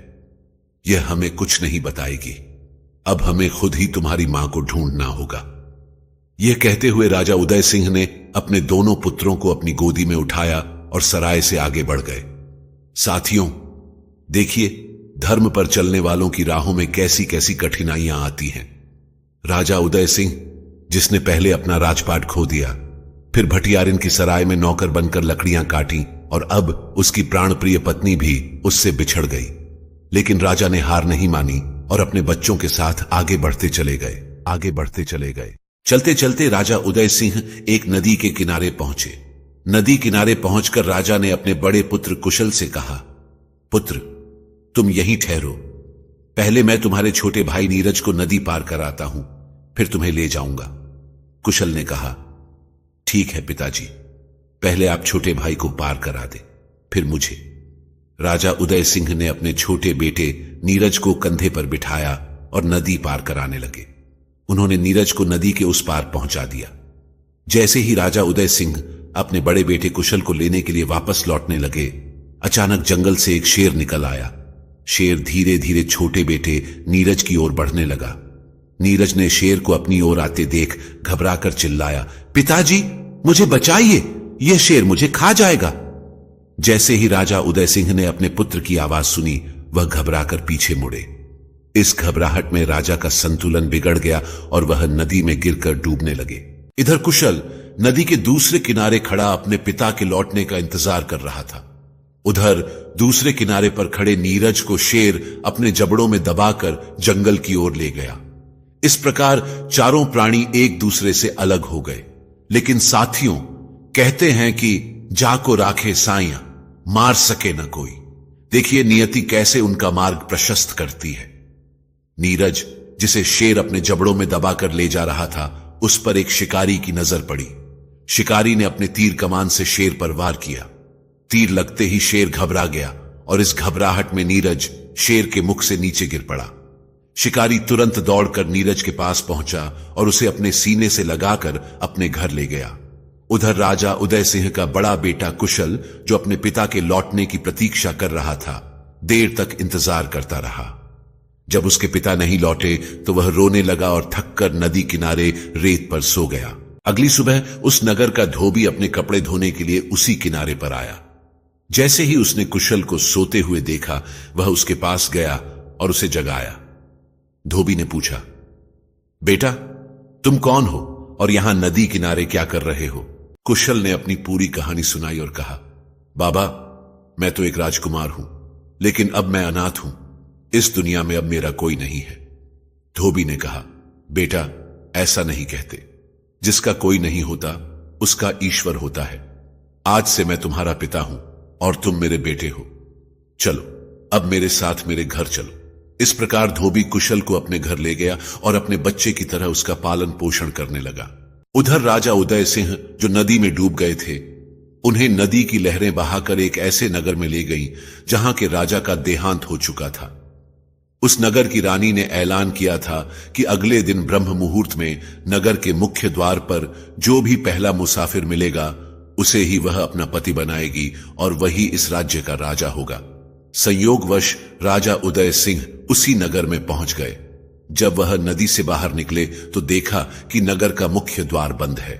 [SPEAKER 1] यह हमें कुछ नहीं बताएगी। अब हमें खुद ही तुम्हारी मां को ढूंढना होगा। यह कहते हुए राजा उदय सिंह ने अपने दोनों पुत्रों को अपनी गोदी में उठाया और सराय से आगे बढ़ गए। साथियों, देखिए, धर्म पर चलने वालों की राहों में कैसी कैसी कठिनाइयां आती हैं। राजा उदय सिंह, जिसने पहले अपना राजपाट खो दिया, फिर भटियारिन की सराय में नौकर बनकर लकड़ियां काटी और अब उसकी प्राणप्रिय पत्नी भी उससे बिछड़ गई, लेकिन राजा ने हार नहीं मानी और अपने बच्चों के साथ आगे बढ़ते चले गए। चलते चलते राजा उदय सिंह एक नदी के किनारे पहुंचे। नदी किनारे पहुंचकर राजा ने अपने बड़े पुत्र कुशल से कहा, पुत्र, तुम यहीं ठहरो। पहले मैं तुम्हारे छोटे भाई नीरज को नदी पार कराता हूं, फिर तुम्हें ले जाऊंगा। कुशल ने कहा, ठीक है पिताजी, पहले आप छोटे भाई को पार करा दे, फिर मुझे। राजा उदय सिंह ने अपने छोटे बेटे नीरज को कंधे पर बिठाया और नदी पार कराने लगे। उन्होंने नीरज को नदी के उस पार पहुंचा दिया। जैसे ही राजा उदय सिंह अपने बड़े बेटे कुशल को लेने के लिए वापस लौटने लगे, अचानक जंगल से एक शेर निकल आया। शेर धीरे धीरे छोटे बेटे नीरज की ओर बढ़ने लगा। नीरज ने शेर को अपनी ओर आते देख घबराकर चिल्लाया, पिताजी, मुझे बचाइए, यह शेर मुझे खा जाएगा। जैसे ही राजा उदय सिंह ने अपने पुत्र की आवाज सुनी, वह घबराकर पीछे मुड़े। इस घबराहट में राजा का संतुलन बिगड़ गया और वह नदी में गिरकर डूबने लगे। इधर कुशल नदी के दूसरे किनारे खड़ा अपने पिता के लौटने का इंतजार कर रहा था। उधर दूसरे किनारे पर खड़े नीरज को शेर अपने जबड़ों में दबाकर जंगल की ओर ले गया। इस प्रकार चारों प्राणी एक दूसरे से अलग हो गए। लेकिन साथियों, कहते हैं कि जाको राखे साइयां, मार सके न कोई। देखिए नियति कैसे उनका मार्ग प्रशस्त करती है। नीरज, जिसे शेर अपने जबड़ों में दबाकर ले जा रहा था, उस पर एक शिकारी की नजर पड़ी। शिकारी ने अपने तीर कमान से शेर पर वार किया। तीर लगते ही शेर घबरा गया और इस घबराहट में नीरज शेर के मुख से नीचे गिर पड़ा। शिकारी तुरंत दौड़कर नीरज के पास पहुंचा और उसे अपने सीने से लगाकर अपने घर ले गया। उधर राजा उदय सिंह का बड़ा बेटा कुशल, जो अपने पिता के लौटने की प्रतीक्षा कर रहा था, देर तक इंतजार करता रहा। जब उसके पिता नहीं लौटे तो वह रोने लगा और थककर नदी किनारे रेत पर सो गया। अगली सुबह उस नगर का धोबी अपने कपड़े धोने के लिए उसी किनारे पर आया। जैसे ही उसने कुशल को सोते हुए देखा, वह उसके पास गया और उसे जगाया। धोबी ने पूछा, बेटा तुम कौन हो और यहां नदी किनारे क्या कर रहे हो? कुशल ने अपनी पूरी कहानी सुनाई और कहा, बाबा मैं तो एक राजकुमार हूं, लेकिन अब मैं अनाथ हूं। इस दुनिया में अब मेरा कोई नहीं है। धोबी ने कहा, बेटा ऐसा नहीं कहते। जिसका कोई नहीं होता उसका ईश्वर होता है। आज से मैं तुम्हारा पिता हूं और तुम मेरे बेटे हो। चलो अब मेरे साथ मेरे घर चलो। इस प्रकार धोबी कुशल को अपने घर ले गया और अपने बच्चे की तरह उसका पालन पोषण करने लगा। उधर राजा उदय सिंह, जो नदी में डूब गए थे, उन्हें नदी की लहरें बहाकर एक ऐसे नगर में ले गईं जहां के राजा का देहांत हो चुका था। उस नगर की रानी ने ऐलान किया था कि अगले दिन ब्रह्म मुहूर्त में नगर के मुख्य द्वार पर जो भी पहला मुसाफिर मिलेगा, उसे ही वह अपना पति बनाएगी और वही इस राज्य का राजा होगा। संयोगवश राजा उदय सिंह उसी नगर में पहुंच गए। जब वह नदी से बाहर निकले तो देखा कि नगर का मुख्य द्वार बंद है।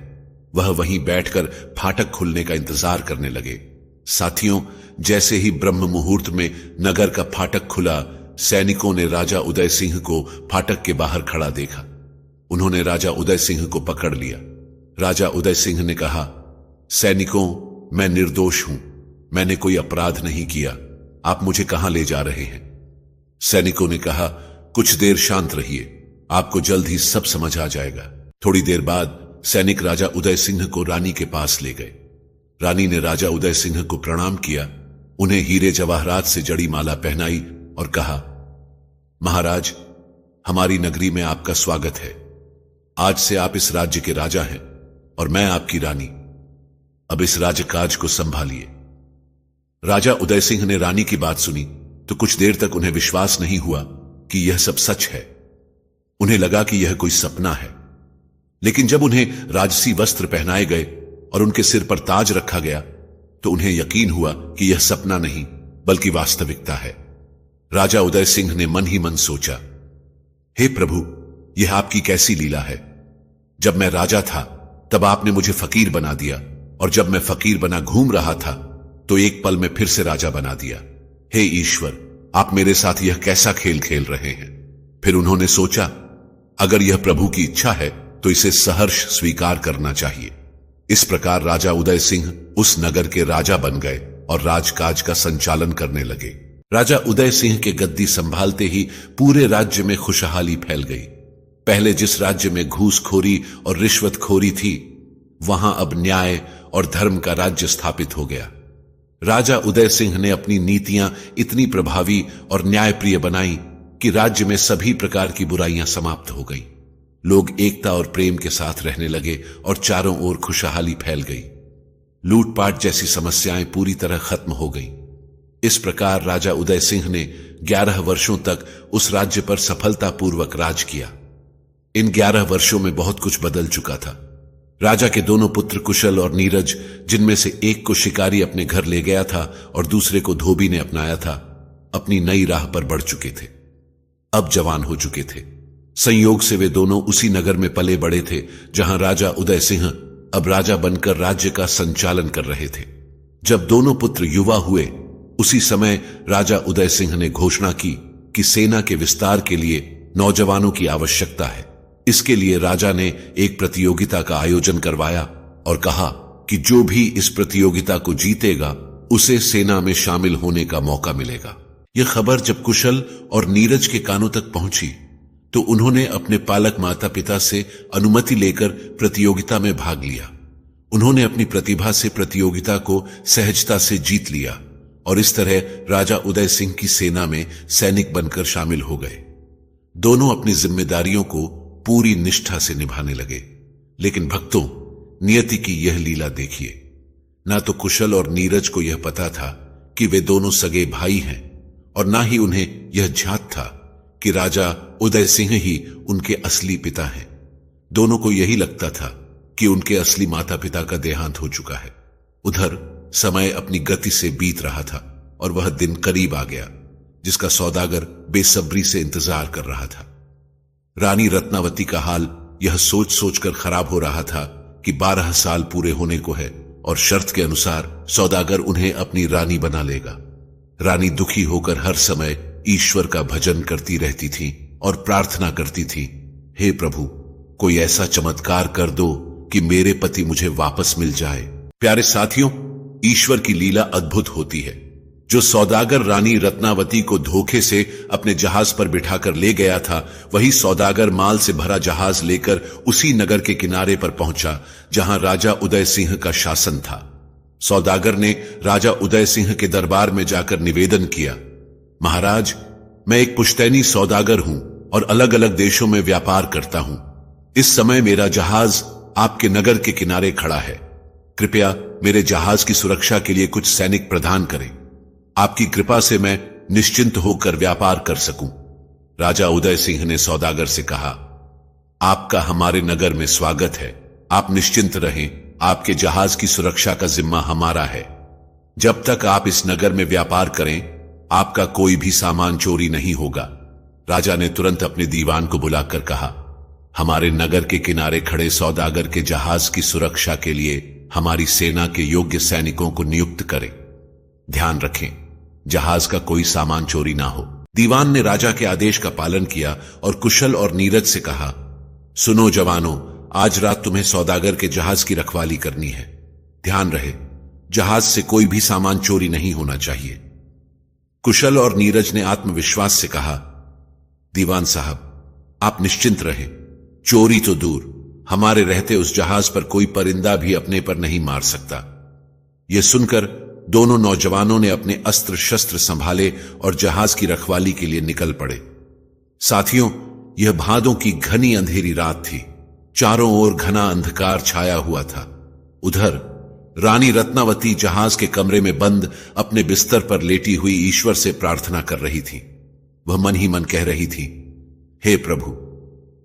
[SPEAKER 1] वह वहीं बैठकर फाटक खुलने का इंतजार करने लगे। साथियों, जैसे ही ब्रह्म मुहूर्त में नगर का फाटक खुला, सैनिकों ने राजा उदय सिंह को फाटक के बाहर खड़ा देखा। उन्होंने राजा उदय सिंह को पकड़ लिया। राजा उदय सिंह ने कहा, सैनिकों, मैं निर्दोष हूं, मैंने कोई अपराध नहीं किया, आप मुझे कहां ले जा रहे हैं? सैनिकों ने कहा, कुछ देर शांत रहिए, आपको जल्द ही सब समझ आ जाएगा। थोड़ी देर बाद सैनिक राजा उदय सिंह को रानी के पास ले गए। रानी ने राजा उदय सिंह को प्रणाम किया, उन्हें हीरे जवाहरात से जड़ी माला पहनाई और कहा, महाराज, हमारी नगरी में आपका स्वागत है। आज से आप इस राज्य के राजा हैं और मैं आपकी रानी। अब इस राजकाज को संभालिए। राजा उदय सिंह ने रानी की बात सुनी तो कुछ देर तक उन्हें विश्वास नहीं हुआ कि यह सब सच है। उन्हें लगा कि यह कोई सपना है। लेकिन जब उन्हें राजसी वस्त्र पहनाए गए और उनके सिर पर ताज रखा गया तो उन्हें यकीन हुआ कि यह सपना नहीं बल्कि वास्तविकता है। राजा उदय सिंह ने मन ही मन सोचा, हे प्रभु, यह आपकी कैसी लीला है। जब मैं राजा था तब आपने मुझे फकीर बना दिया और जब मैं फकीर बना घूम रहा था तो एक पल में फिर से राजा बना दिया। हे ईश्वर, आप मेरे साथ यह कैसा खेल खेल रहे हैं? फिर उन्होंने सोचा, अगर यह प्रभु की इच्छा है तो इसे सहर्ष स्वीकार करना चाहिए। इस प्रकार राजा उदय सिंह उस नगर के राजा बन गए और राजकाज का संचालन करने लगे। राजा उदय सिंह के गद्दी संभालते ही पूरे राज्य में खुशहाली फैल गई। पहले जिस राज्य में घूसखोरी और रिश्वतखोरी थी, वहां अब न्याय और धर्म का राज्य स्थापित हो गया। राजा उदय सिंह ने अपनी नीतियां इतनी प्रभावी और न्यायप्रिय बनाई कि राज्य में सभी प्रकार की बुराइयां समाप्त हो गई। लोग एकता और प्रेम के साथ रहने लगे और चारों ओर खुशहाली फैल गई। लूटपाट जैसी समस्याएं पूरी तरह खत्म हो गईं। इस प्रकार राजा उदय सिंह ने 11 वर्षों तक उस राज्य पर सफलतापूर्वक राज किया। इन 11 वर्षों में बहुत कुछ बदल चुका था। राजा के दोनों पुत्र कुशल और नीरज, जिनमें से एक को शिकारी अपने घर ले गया था और दूसरे को धोबी ने अपनाया था, अपनी नई राह पर बढ़ चुके थे। अब जवान हो चुके थे। संयोग से वे दोनों उसी नगर में पले बड़े थे जहां राजा उदय सिंह अब राजा बनकर राज्य का संचालन कर रहे थे। जब दोनों पुत्र युवा हुए, उसी समय राजा उदय सिंह ने घोषणा की कि सेना के विस्तार के लिए नौजवानों की आवश्यकता है। इसके लिए राजा ने एक प्रतियोगिता का आयोजन करवाया और कहा कि जो भी इस प्रतियोगिता को जीतेगा उसे सेना में शामिल होने का मौका मिलेगा। यह खबर जब कुशल और नीरज के कानों तक पहुंची तो उन्होंने अपने पालक माता पिता से अनुमति लेकर प्रतियोगिता में भाग लिया। उन्होंने अपनी प्रतिभा से प्रतियोगिता को सहजता से जीत लिया और इस तरह राजा उदय सिंह की सेना में सैनिक बनकर शामिल हो गए। दोनों अपनी जिम्मेदारियों को पूरी निष्ठा से निभाने लगे। लेकिन भक्तों, नियति की यह लीला देखिए। ना तो कुशल और नीरज को यह पता था कि वे दोनों सगे भाई हैं और ना ही उन्हें यह झात था कि राजा उदय सिंह ही उनके असली पिता हैं। दोनों को यही लगता था कि उनके असली माता पिता का देहांत हो चुका है। उधर समय अपनी गति से बीत रहा था और वह दिन करीब आ गया जिसका सौदागर बेसब्री से इंतजार कर रहा था। रानी रत्नावती का हाल यह सोच सोचकर खराब हो रहा था कि 12 साल पूरे होने को है और शर्त के अनुसार सौदागर उन्हें अपनी रानी बना लेगा। रानी दुखी होकर हर समय ईश्वर का भजन करती रहती थी और प्रार्थना करती थी, हे प्रभु, कोई ऐसा चमत्कार कर दो कि मेरे पति मुझे वापस मिल जाए। प्यारे साथियों, ईश्वर की लीला अद्भुत होती है। जो सौदागर रानी रत्नावती को धोखे से अपने जहाज पर बिठाकर ले गया था, वही सौदागर माल से भरा जहाज लेकर उसी नगर के किनारे पर पहुंचा जहां राजा उदय सिंह का शासन था। सौदागर ने राजा उदय सिंह के दरबार में जाकर निवेदन किया, महाराज, मैं एक पुश्तैनी सौदागर हूं और अलग अलग देशों में व्यापार करता हूं। इस समय मेरा जहाज आपके नगर के किनारे खड़ा है। कृपया मेरे जहाज की सुरक्षा के लिए कुछ सैनिक प्रदान करें। आपकी कृपा से मैं निश्चिंत होकर व्यापार कर सकूं। राजा उदय सिंह ने सौदागर से कहा, आपका हमारे नगर में स्वागत है। आप निश्चिंत रहें, आपके जहाज की सुरक्षा का जिम्मा हमारा है। जब तक आप इस नगर में व्यापार करें, आपका कोई भी सामान चोरी नहीं होगा। राजा ने तुरंत अपने दीवान को बुलाकर कहा, हमारे नगर के किनारे खड़े सौदागर के जहाज की सुरक्षा के लिए हमारी सेना के योग्य सैनिकों को नियुक्त करें। ध्यान रखें, जहाज का कोई सामान चोरी ना हो। दीवान ने राजा के आदेश का पालन किया और कुशल और नीरज से कहा, सुनो जवानों, आज रात तुम्हें सौदागर के जहाज की रखवाली करनी है। ध्यान रहे, जहाज से कोई भी सामान चोरी नहीं होना चाहिए। कुशल और नीरज ने आत्मविश्वास से कहा, दीवान साहब, आप निश्चिंत रहें। चोरी तो दूर, हमारे रहते उस जहाज पर कोई परिंदा भी अपने पर नहीं मार सकता। यह सुनकर दोनों नौजवानों ने अपने अस्त्र शस्त्र संभाले और जहाज की रखवाली के लिए निकल पड़े। साथियों, यह भादों की घनी अंधेरी रात थी। चारों ओर घना अंधकार छाया हुआ था। उधर रानी रत्नावती जहाज के कमरे में बंद अपने बिस्तर पर लेटी हुई ईश्वर से प्रार्थना कर रही थी। वह मन ही मन कह रही थी, हे प्रभु,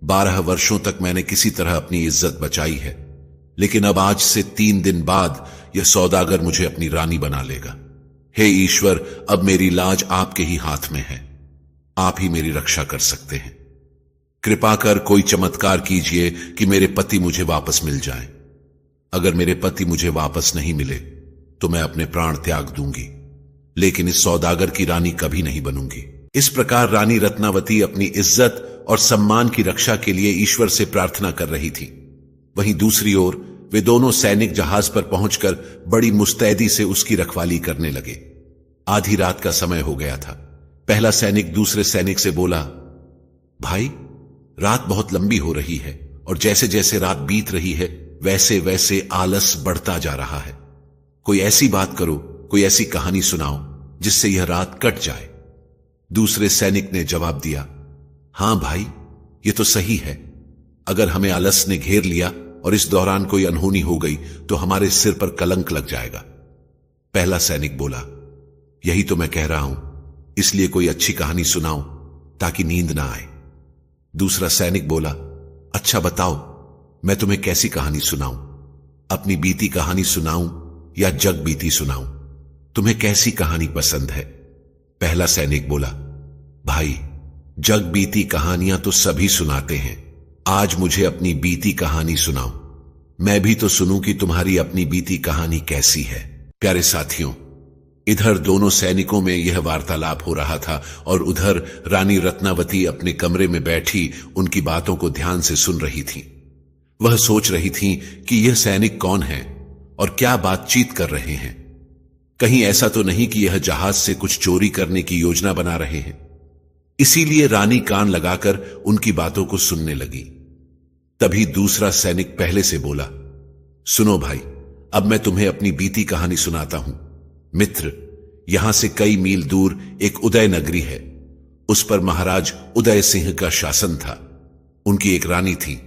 [SPEAKER 1] 12 वर्षों तक मैंने किसी तरह अपनी इज्जत बचाई है, लेकिन अब आज से 3 दिन बाद यह सौदागर मुझे अपनी रानी बना लेगा। हे ईश्वर, अब मेरी लाज आपके ही हाथ में है। आप ही मेरी रक्षा कर सकते हैं। कृपा कर कोई चमत्कार कीजिए कि मेरे पति मुझे वापस मिल जाएं। अगर मेरे पति मुझे वापस नहीं मिले तो मैं अपने प्राण त्याग दूंगी, लेकिन इस सौदागर की रानी कभी नहीं बनूंगी। इस प्रकार रानी रत्नावती अपनी इज्जत और सम्मान की रक्षा के लिए ईश्वर से प्रार्थना कर रही थी। वहीं दूसरी ओर वे दोनों सैनिक जहाज पर पहुंचकर बड़ी मुस्तैदी से उसकी रखवाली करने लगे। आधी रात का समय हो गया था। पहला सैनिक दूसरे सैनिक से बोला, भाई, रात बहुत लंबी हो रही है और जैसे जैसे रात बीत रही है वैसे वैसे आलस बढ़ता जा रहा है। कोई ऐसी बात करो, कोई ऐसी कहानी सुनाओ जिससे यह रात कट जाए। दूसरे सैनिक ने जवाब दिया, हां भाई, ये तो सही है। अगर हमें आलस ने घेर लिया और इस दौरान कोई अनहोनी हो गई तो हमारे सिर पर कलंक लग जाएगा। पहला सैनिक बोला, यही तो मैं कह रहा हूं, इसलिए कोई अच्छी कहानी सुनाओ ताकि नींद ना आए। दूसरा सैनिक बोला, अच्छा बताओ, मैं तुम्हें कैसी कहानी सुनाऊं? अपनी बीती कहानी सुनाऊं या जग बीती सुनाऊं? तुम्हें कैसी कहानी पसंद है? पहला सैनिक बोला, भाई, जग बीती कहानियां तो सभी सुनाते हैं, आज मुझे अपनी बीती कहानी सुनाओ। मैं भी तो सुनूं कि तुम्हारी अपनी बीती कहानी कैसी है। प्यारे साथियों, इधर दोनों सैनिकों में यह वार्तालाप हो रहा था और उधर रानी रत्नावती अपने कमरे में बैठी उनकी बातों को ध्यान से सुन रही थी। वह सोच रही थी कि यह सैनिक कौन है और क्या बातचीत कर रहे हैं। कहीं ऐसा तो नहीं कि यह जहाज से कुछ चोरी करने की योजना बना रहे हैं। इसीलिए रानी कान लगाकर उनकी बातों को सुनने लगी। तभी दूसरा सैनिक पहले से बोला, सुनो भाई, अब मैं तुम्हें अपनी बीती कहानी सुनाता हूं। मित्र, यहां से कई मील दूर एक उदय नगरी है। उस पर महाराज उदय सिंह का शासन था। उनकी एक रानी थी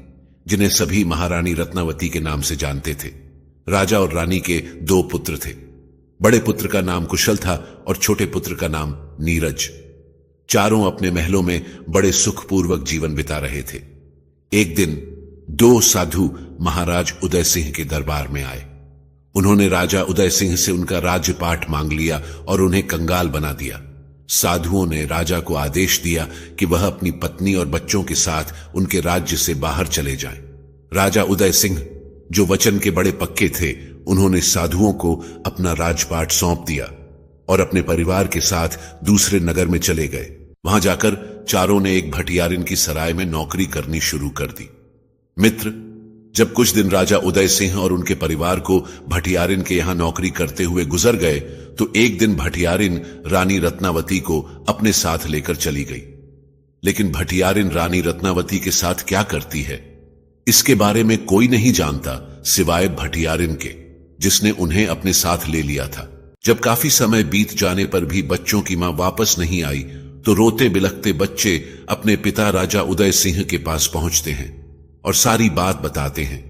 [SPEAKER 1] जिन्हें सभी महारानी रत्नावती के नाम से जानते थे। राजा और रानी के 2 पुत्र थे। बड़े पुत्र का नाम कुशल था और छोटे पुत्र का नाम नीरज। चारों अपने महलों में बड़े सुखपूर्वक जीवन बिता रहे थे। एक दिन 2 साधु महाराज उदय सिंह के दरबार में आए। उन्होंने राजा उदय सिंह से उनका राज्यपाठ मांग लिया और उन्हें कंगाल बना दिया। साधुओं ने राजा को आदेश दिया कि वह अपनी पत्नी और बच्चों के साथ उनके राज्य से बाहर चले जाएं। राजा उदय सिंह, जो वचन के बड़े पक्के थे, उन्होंने साधुओं को अपना राजपाट सौंप दिया और अपने परिवार के साथ दूसरे नगर में चले गए। वहां जाकर चारों ने एक भटियारिन की सराय में नौकरी करनी शुरू कर दी। मित्र, जब कुछ दिन राजा उदय सिंह और उनके परिवार को भटियारिन के यहां नौकरी करते हुए गुजर गए तो एक दिन भटियारिन रानी रत्नावती को अपने साथ लेकर चली गई। लेकिन भटियारिन रानी रत्नावती के साथ क्या करती है, इसके बारे में कोई नहीं जानता सिवाय भटियारिन के, जिसने उन्हें अपने साथ ले लिया था। जब काफी समय बीत जाने पर भी बच्चों की मां वापस नहीं आई तो रोते बिलखते बच्चे अपने पिता राजा उदय सिंह के पास पहुंचते हैं और सारी बात बताते हैं।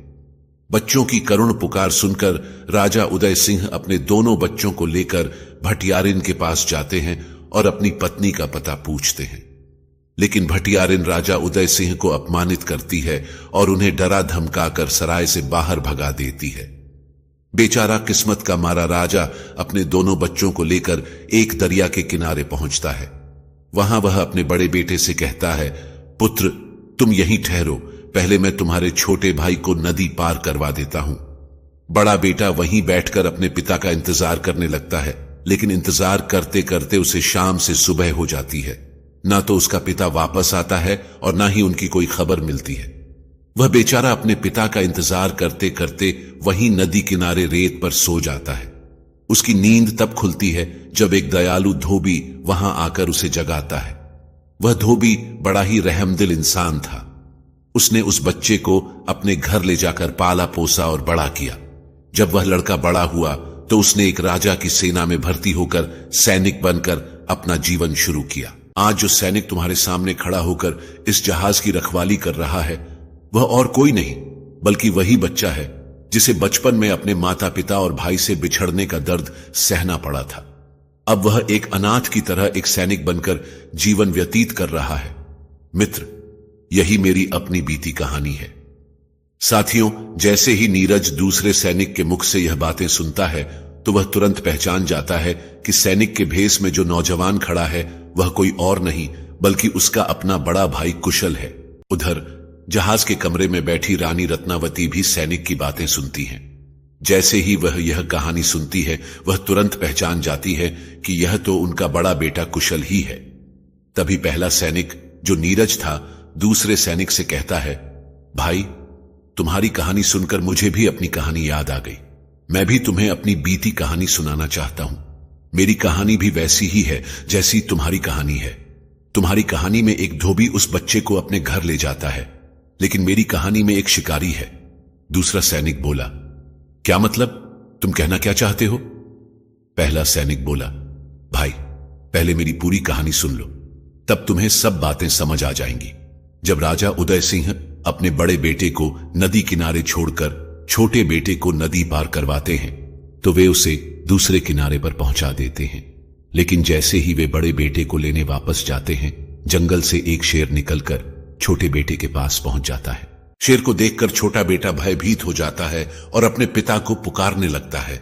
[SPEAKER 1] बच्चों की करुण पुकार सुनकर राजा उदय सिंह अपने दोनों बच्चों को लेकर भटियारिन के पास जाते हैं और अपनी पत्नी का पता पूछते हैं। लेकिन भटियारिन राजा उदय सिंह को अपमानित करती है और उन्हें डरा धमकाकर सराय से बाहर भगा देती है। बेचारा किस्मत का मारा राजा अपने दोनों बच्चों को लेकर एक दरिया के किनारे पहुंचता है। वहां वह अपने बड़े बेटे से कहता है, पुत्र, तुम यहीं ठहरो, पहले मैं तुम्हारे छोटे भाई को नदी पार करवा देता हूं। बड़ा बेटा वहीं बैठकर अपने पिता का इंतजार करने लगता है, लेकिन इंतजार करते करते उसे शाम से सुबह हो जाती है। ना तो उसका पिता वापस आता है और ना ही उनकी कोई खबर मिलती है। वह बेचारा अपने पिता का इंतजार करते करते वहीं नदी किनारे रेत पर सो जाता है। उसकी नींद तब खुलती है जब एक दयालु धोबी वहां आकर उसे जगाता है। वह धोबी बड़ा ही रहमदिल इंसान था। उसने उस बच्चे को अपने घर ले जाकर पाला पोसा और बड़ा किया। जब वह लड़का बड़ा हुआ तो उसने एक राजा की सेना में भर्ती होकर सैनिक बनकर अपना जीवन शुरू किया। आज जो सैनिक तुम्हारे सामने खड़ा होकर इस जहाज की रखवाली कर रहा है, वह और कोई नहीं बल्कि वही बच्चा है जिसे बचपन में अपने माता पिता और भाई से बिछड़ने का दर्द सहना पड़ा था। अब वह एक अनाथ की तरह एक सैनिक बनकर जीवन व्यतीत कर रहा है। मित्र, यही मेरी अपनी बीती कहानी है। साथियों, जैसे ही नीरज दूसरे सैनिक के मुख से यह बातें सुनता है तो वह तुरंत पहचान जाता है कि सैनिक के भेष में जो नौजवान खड़ा है वह कोई और नहीं बल्कि उसका अपना बड़ा भाई कुशल है। उधर जहाज के कमरे में बैठी रानी रत्नावती भी सैनिक की बातें सुनती हैं। जैसे ही वह यह कहानी सुनती है वह तुरंत पहचान जाती है कि यह तो उनका बड़ा बेटा कुशल ही है। तभी पहला सैनिक, जो नीरज था, दूसरे सैनिक से कहता है, भाई, तुम्हारी कहानी सुनकर मुझे भी अपनी कहानी याद आ गई। मैं भी तुम्हें अपनी बीती कहानी सुनाना चाहता हूं। मेरी कहानी भी वैसी ही है जैसी तुम्हारी कहानी है। तुम्हारी कहानी में एक धोबी उस बच्चे को अपने घर ले जाता है, लेकिन मेरी कहानी में एक शिकारी है। दूसरा सैनिक बोला, क्या मतलब? तुम कहना क्या चाहते हो? पहला सैनिक बोला, भाई, पहले मेरी पूरी कहानी सुन लो, तब तुम्हें सब बातें समझ आ जाएंगी। जब राजा उदय सिंह अपने बड़े बेटे को नदी किनारे छोड़कर छोटे बेटे को नदी पार करवाते हैं तो वे उसे दूसरे किनारे पर पहुंचा देते हैं। लेकिन जैसे ही वे बड़े बेटे को लेने वापस जाते हैं, जंगल से एक शेर निकलकर छोटे बेटे के पास पहुंच जाता है। शेर को देखकर छोटा बेटा भयभीत हो जाता है और अपने पिता को पुकारने लगता है।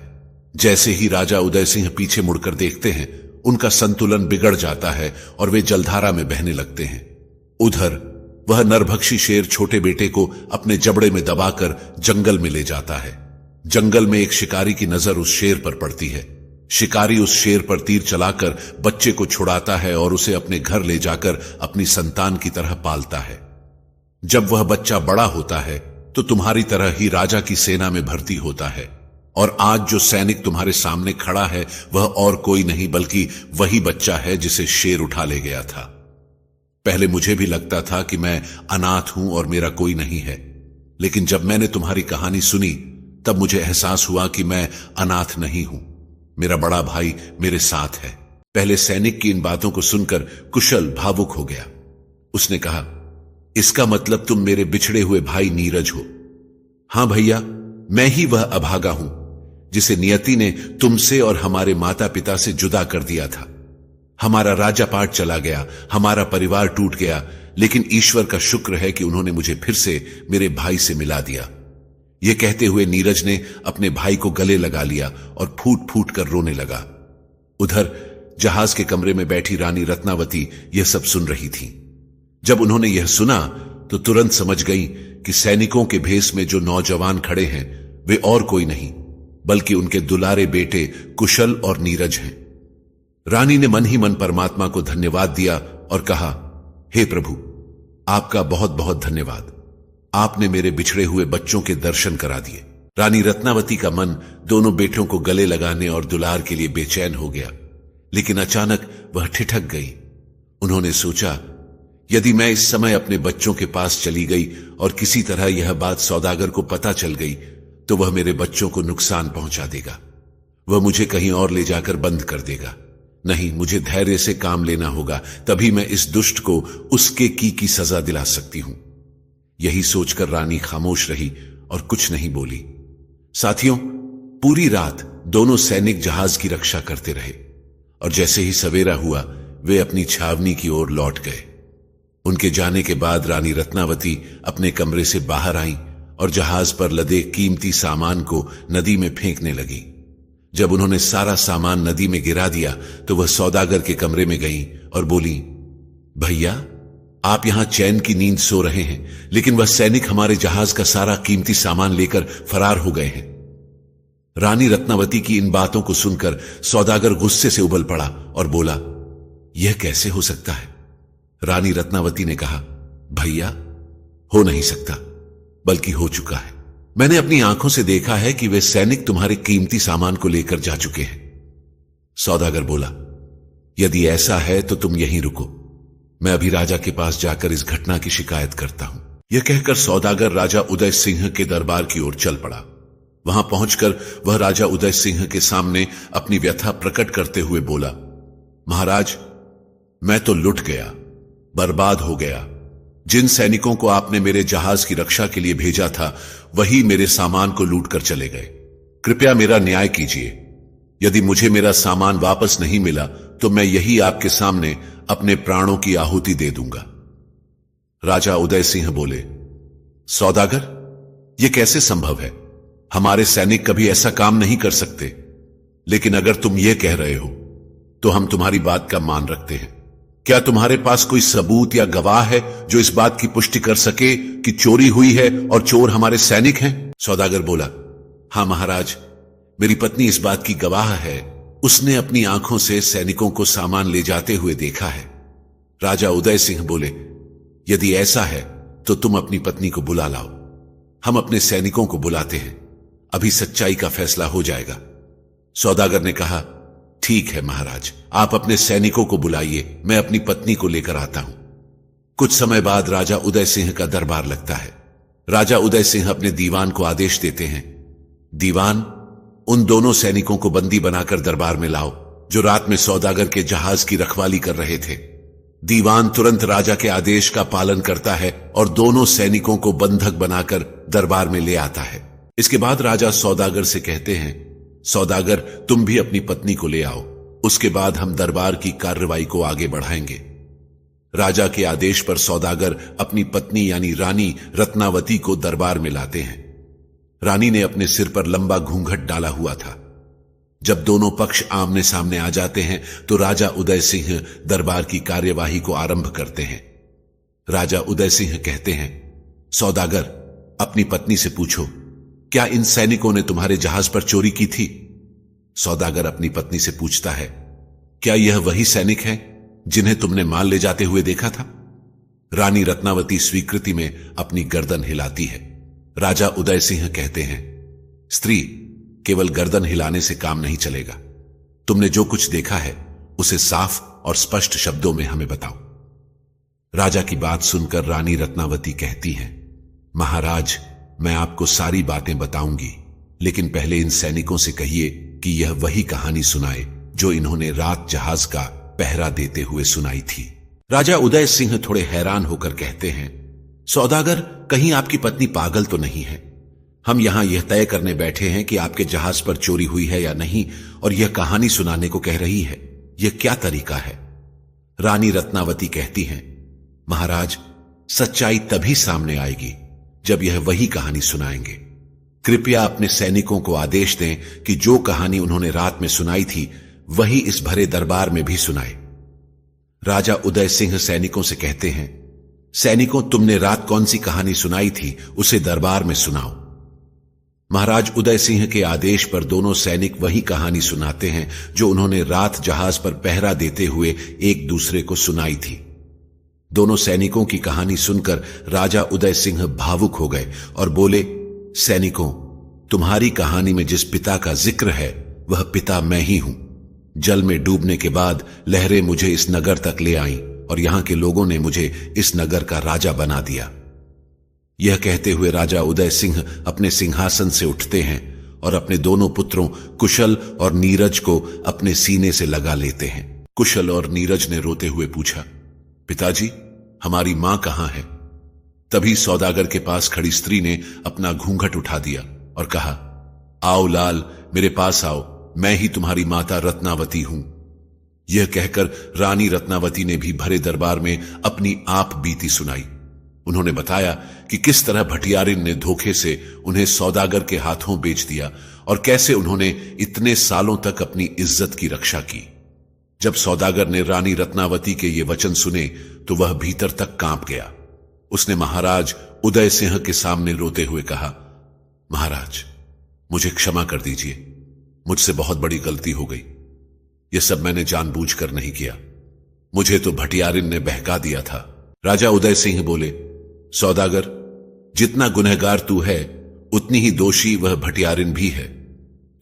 [SPEAKER 1] जैसे ही राजा उदय सिंह पीछे मुड़कर देखते हैं, उनका संतुलन बिगड़ जाता है और वे जलधारा में बहने लगते हैं। उधर वह नरभक्षी शेर छोटे बेटे को अपने जबड़े में दबाकर जंगल में ले जाता है। जंगल में एक शिकारी की नजर उस शेर पर पड़ती है। शिकारी उस शेर पर तीर चलाकर बच्चे को छुड़ाता है और उसे अपने घर ले जाकर अपनी संतान की तरह पालता है। जब वह बच्चा बड़ा होता है तो तुम्हारी तरह ही राजा की सेना में भर्ती होता है। और आज जो सैनिक तुम्हारे सामने खड़ा है वह और कोई नहीं बल्कि वही बच्चा है जिसे शेर उठा ले गया था। पहले मुझे भी लगता था कि मैं अनाथ हूं और मेरा कोई नहीं है, लेकिन जब मैंने तुम्हारी कहानी सुनी तब मुझे एहसास हुआ कि मैं अनाथ नहीं हूं। मेरा बड़ा भाई मेरे साथ है। पहले सैनिक की इन बातों को सुनकर कुशल भावुक हो गया। उसने कहा, इसका मतलब तुम मेरे बिछड़े हुए भाई नीरज हो। हां भैया, मैं ही वह अभागा हूं जिसे नियति ने तुमसे और हमारे माता पिता से जुदा कर दिया था। हमारा राजापाट चला गया, हमारा परिवार टूट गया, लेकिन ईश्वर का शुक्र है कि उन्होंने मुझे फिर से मेरे भाई से मिला दिया। यह कहते हुए नीरज ने अपने भाई को गले लगा लिया और फूट फूट कर रोने लगा। उधर जहाज के कमरे में बैठी रानी रत्नावती यह सब सुन रही थी। जब उन्होंने यह सुना तो तुरंत समझ गई कि सैनिकों के भेष में जो नौजवान खड़े हैं वे और कोई नहीं बल्कि उनके दुलारे बेटे कुशल और नीरज हैं। रानी ने मन ही मन परमात्मा को धन्यवाद दिया और कहा, हे प्रभु, आपका बहुत बहुत धन्यवाद। आपने मेरे बिछड़े हुए बच्चों के दर्शन करा दिए। रानी रत्नावती का मन दोनों बेटों को गले लगाने और दुलार के लिए बेचैन हो गया, लेकिन अचानक वह ठिठक गई। उन्होंने सोचा, यदि मैं इस समय अपने बच्चों के पास चली गई और किसी तरह यह बात सौदागर को पता चल गई तो वह मेरे बच्चों को नुकसान पहुंचा देगा। वह मुझे कहीं और ले जाकर बंद कर देगा। नहीं, मुझे धैर्य से काम लेना होगा, तभी मैं इस दुष्ट को उसके की सजा दिला सकती हूं। यही सोचकर रानी खामोश रही और कुछ नहीं बोली। साथियों, पूरी रात दोनों सैनिक जहाज की रक्षा करते रहे और जैसे ही सवेरा हुआ वे अपनी छावनी की ओर लौट गए। उनके जाने के बाद रानी रत्नावती अपने कमरे से बाहर आईं और जहाज पर लदे कीमती सामान को नदी में फेंकने लगी। जब उन्होंने सारा सामान नदी में गिरा दिया तो वह सौदागर के कमरे में गईं और बोली, भैया, आप यहां चैन की नींद सो रहे हैं, लेकिन वह सैनिक हमारे जहाज का सारा कीमती सामान लेकर फरार हो गए हैं। रानी रत्नावती की इन बातों को सुनकर सौदागर गुस्से से उबल पड़ा और बोला, यह कैसे हो सकता है? रानी रत्नावती ने कहा, भैया, हो नहीं सकता, बल्कि हो चुका है। मैंने अपनी आंखों से देखा है कि वे सैनिक तुम्हारे कीमती सामान को लेकर जा चुके हैं। सौदागर बोला, यदि ऐसा है तो तुम यहीं रुको, मैं अभी राजा के पास जाकर इस घटना की शिकायत करता हूं। यह कहकर सौदागर राजा उदय सिंह के दरबार की ओर चल पड़ा। वहां पहुंचकर वह राजा उदय सिंह के सामने अपनी व्यथा प्रकट करते हुए बोला, महाराज, मैं तो लुट गया, बर्बाद हो गया। जिन सैनिकों को आपने मेरे जहाज की रक्षा के लिए भेजा था वही मेरे सामान को लूट कर चले गए। कृपया मेरा न्याय कीजिए। यदि मुझे मेरा सामान वापस नहीं मिला तो मैं यही आपके सामने अपने प्राणों की आहुति दे दूंगा। राजा उदय सिंह बोले, सौदागर, यह कैसे संभव है? हमारे सैनिक कभी ऐसा काम नहीं कर सकते। लेकिन अगर तुम यह कह रहे हो तो हम तुम्हारी बात का मान रखते हैं। क्या तुम्हारे पास कोई सबूत या गवाह है जो इस बात की पुष्टि कर सके कि चोरी हुई है और चोर हमारे सैनिक हैं? सौदागर बोला, हां महाराज, मेरी पत्नी इस बात की गवाह है। उसने अपनी आंखों से सैनिकों को सामान ले जाते हुए देखा है। राजा उदय सिंह बोले, यदि ऐसा है तो तुम अपनी पत्नी को बुला लाओ। हम अपने सैनिकों को बुलाते हैं, अभी सच्चाई का फैसला हो जाएगा। सौदागर ने कहा, ठीक है महाराज, आप अपने सैनिकों को बुलाइए, मैं अपनी पत्नी को लेकर आता हूं। कुछ समय बाद राजा उदय सिंह का दरबार लगता है। राजा उदय सिंह अपने दीवान को आदेश देते हैं, दीवान, उन दोनों सैनिकों को बंदी बनाकर दरबार में लाओ जो रात में सौदागर के जहाज की रखवाली कर रहे थे। दीवान तुरंत राजा के आदेश का पालन करता है और दोनों सैनिकों को बंधक बनाकर दरबार में ले आता है। इसके बाद राजा सौदागर से कहते हैं, सौदागर, तुम भी अपनी पत्नी को ले आओ, उसके बाद हम दरबार की कार्रवाई को आगे बढ़ाएंगे। राजा के आदेश पर सौदागर अपनी पत्नी यानी रानी रत्नावती को दरबार में लाते हैं। रानी ने अपने सिर पर लंबा घूंघट डाला हुआ था। जब दोनों पक्ष आमने सामने आ जाते हैं तो राजा उदय सिंह दरबार की कार्यवाही को आरंभ करते हैं। राजा उदय सिंह कहते हैं, सौदागर, अपनी पत्नी से पूछो, क्या इन सैनिकों ने तुम्हारे जहाज पर चोरी की थी? सौदागर अपनी पत्नी से पूछता है, क्या यह वही सैनिक हैं जिन्हें तुमने माल ले जाते हुए देखा था? रानी रत्नावती स्वीकृति में अपनी गर्दन हिलाती है। राजा उदय सिंह कहते हैं, स्त्री, केवल गर्दन हिलाने से काम नहीं चलेगा। तुमने जो कुछ देखा है उसे साफ और स्पष्ट शब्दों में हमें बताओ। राजा की बात सुनकर रानी रत्नावती कहती हैं, महाराज, मैं आपको सारी बातें बताऊंगी, लेकिन पहले इन सैनिकों से कहिए कि यह वही कहानी सुनाए जो इन्होंने रात जहाज का पहरा देते हुए सुनाई थी। राजा उदय सिंह थोड़े हैरान होकर कहते हैं, सौदागर, कहीं आपकी पत्नी पागल तो नहीं है? हम यहां यह तय करने बैठे हैं कि आपके जहाज पर चोरी हुई है या नहीं, और यह कहानी सुनाने को कह रही है। यह क्या तरीका है? रानी रत्नावती कहती हैं, महाराज, सच्चाई तभी सामने आएगी जब यह वही कहानी सुनाएंगे। कृपया अपने सैनिकों को आदेश दें कि जो कहानी उन्होंने रात में सुनाई थी वही इस भरे दरबार में भी सुनाए। राजा उदय सिंह सैनिकों से कहते हैं, सैनिकों, तुमने रात कौन सी कहानी सुनाई थी उसे दरबार में सुनाओ। महाराज उदय सिंह के आदेश पर दोनों सैनिक वही कहानी सुनाते हैं जो उन्होंने रात जहाज पर पहरा देते हुए एक दूसरे को सुनाई थी। दोनों सैनिकों की कहानी सुनकर राजा उदय सिंह भावुक हो गए और बोले, सैनिकों, तुम्हारी कहानी में जिस पिता का जिक्र है वह पिता मैं ही हूं। जल में डूबने के बाद लहरें मुझे इस नगर तक ले आईं और यहां के लोगों ने मुझे इस नगर का राजा बना दिया। यह कहते हुए राजा उदय सिंह अपने सिंहासन से उठते हैं और अपने दोनों पुत्रों कुशल और नीरज को अपने सीने से लगा लेते हैं। कुशल और नीरज ने रोते हुए पूछा, पिताजी, हमारी मां कहां है? तभी सौदागर के पास खड़ी स्त्री ने अपना घूंघट उठा दिया और कहा, आओ लाल, मेरे पास आओ, मैं ही तुम्हारी माता रत्नावती हूं। यह कहकर रानी रत्नावती ने भी भरे दरबार में अपनी आप बीती सुनाई। उन्होंने बताया कि किस तरह भटियारिन ने धोखे से उन्हें सौदागर के हाथों बेच दिया और कैसे उन्होंने इतने सालों तक अपनी इज्जत की रक्षा की। जब सौदागर ने रानी रत्नावती के ये वचन सुने तो वह भीतर तक कांप गया। उसने महाराज उदय सिंह के सामने रोते हुए कहा, महाराज, मुझे क्षमा कर दीजिए, मुझसे बहुत बड़ी गलती हो गई। यह सब मैंने जानबूझकर नहीं किया, मुझे तो भटियारिन ने बहका दिया था। राजा उदय सिंह बोले, सौदागर, जितना गुनहगार तू है उतनी ही दोषी वह भटियारिन भी है।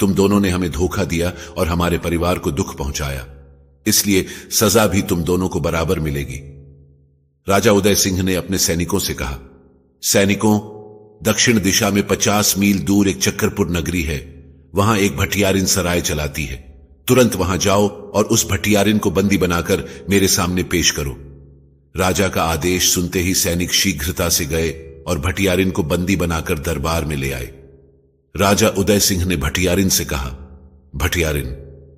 [SPEAKER 1] तुम दोनों ने हमें धोखा दिया और हमारे परिवार को दुख पहुंचाया, इसलिए सजा भी तुम दोनों को बराबर मिलेगी। राजा उदय सिंह ने अपने सैनिकों से कहा, सैनिकों, दक्षिण दिशा में 50 मील दूर एक चक्करपुर नगरी है, वहां एक भटियारिन सराय चलाती है। तुरंत वहां जाओ और उस भटियारिन को बंदी बनाकर मेरे सामने पेश करो। राजा का आदेश सुनते ही सैनिक शीघ्रता से गए और भटियारिन को बंदी बनाकर दरबार में ले आए। राजा उदय सिंह ने भटियारिन से कहा, भटियारिन,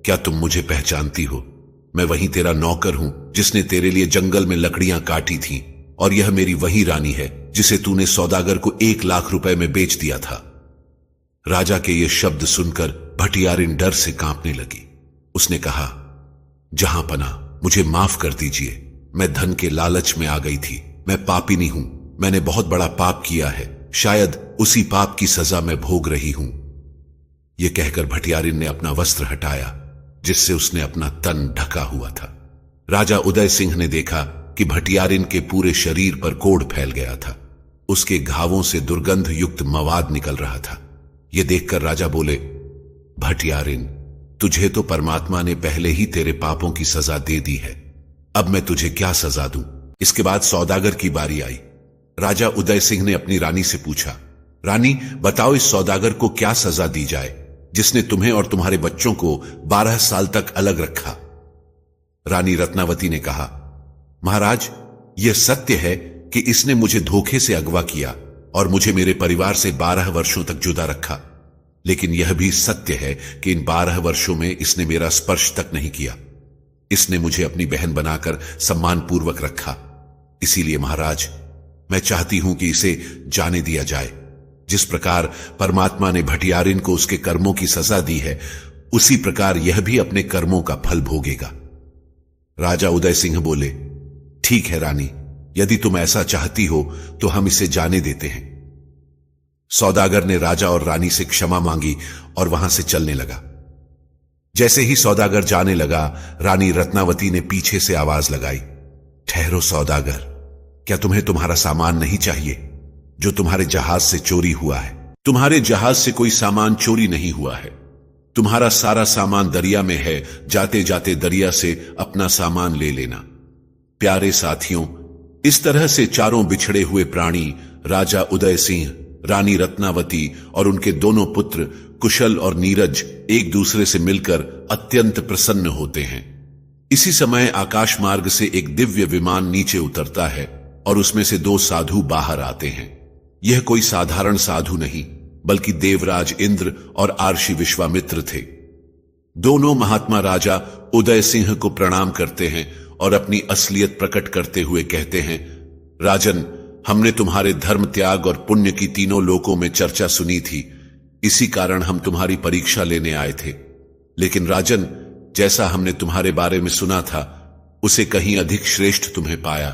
[SPEAKER 1] क्या तुम मुझे पहचानती हो? मैं वही तेरा नौकर हूं जिसने तेरे लिए जंगल में लकड़ियां काटी थीं, और यह मेरी वही रानी है जिसे तूने सौदागर को 1 लाख रुपए में बेच दिया था। राजा के ये शब्द सुनकर भटियारिन डर से कांपने लगी। उसने कहा, जहां पना, मुझे माफ कर दीजिए, मैं धन के लालच में आ गई थी। मैं पापिनी हूं, मैंने बहुत बड़ा पाप किया है, शायद उसी पाप की सजा मैं भोग रही हूं। यह कहकर भटियारिन ने अपना वस्त्र हटाया जिससे उसने अपना तन ढका हुआ था। राजा उदय सिंह ने देखा कि भटियारिन के पूरे शरीर पर कोढ़ फैल गया था। उसके घावों से दुर्गंध युक्त मवाद निकल रहा था। यह देखकर राजा बोले, भटियारिन, तुझे तो परमात्मा ने पहले ही तेरे पापों की सजा दे दी है, अब मैं तुझे क्या सजा दूं? इसके बाद सौदागर की बारी आई। राजा उदय सिंह ने अपनी रानी से पूछा, रानी, बताओ इस सौदागर को क्या सजा दी जाए जिसने तुम्हें और तुम्हारे बच्चों को 12 साल तक अलग रखा? रानी रत्नावती ने कहा, महाराज, यह सत्य है कि इसने मुझे धोखे से अगवा किया और मुझे मेरे परिवार से 12 वर्षों तक जुदा रखा, लेकिन यह भी सत्य है कि इन 12 वर्षों में इसने मेरा स्पर्श तक नहीं किया। इसने मुझे अपनी बहन बनाकर सम्मानपूर्वक रखा। इसीलिए महाराज, मैं चाहती हूं कि इसे जाने दिया जाए। जिस प्रकार परमात्मा ने भटियारिन को उसके कर्मों की सजा दी है, उसी प्रकार यह भी अपने कर्मों का फल भोगेगा। राजा उदय सिंह बोले, ठीक है रानी, यदि तुम ऐसा चाहती हो तो हम इसे जाने देते हैं। सौदागर ने राजा और रानी से क्षमा मांगी और वहां से चलने लगा। जैसे ही सौदागर जाने लगा, रानी रत्नावती ने पीछे से आवाज लगाई, ठहरो सौदागर, क्या तुम्हें तुम्हारा सामान नहीं चाहिए जो तुम्हारे जहाज से चोरी हुआ है? तुम्हारे जहाज से कोई सामान चोरी नहीं हुआ है। तुम्हारा सारा सामान दरिया में है, जाते जाते दरिया से अपना सामान ले लेना। प्यारे साथियों, इस तरह से चारों बिछड़े हुए प्राणी, राजा उदय सिंह, रानी रत्नावती और उनके दोनों पुत्र कुशल और नीरज एक दूसरे से मिलकर अत्यंत प्रसन्न होते हैं। इसी समय आकाश मार्ग से एक दिव्य विमान नीचे उतरता है और उसमें से दो साधु बाहर आते हैं। यह कोई साधारण साधु नहीं, बल्कि देवराज इंद्र और आर्षि विश्वामित्र थे। दोनों महात्मा राजा उदय सिंह को प्रणाम करते हैं और अपनी असलियत प्रकट करते हुए कहते हैं, राजन, हमने तुम्हारे धर्म, त्याग और पुण्य की तीनों लोकों में चर्चा सुनी थी। इसी कारण हम तुम्हारी परीक्षा लेने आए थे। लेकिन राजन, जैसा हमने तुम्हारे बारे में सुना था, उसे कहीं अधिक श्रेष्ठ तुम्हें पाया।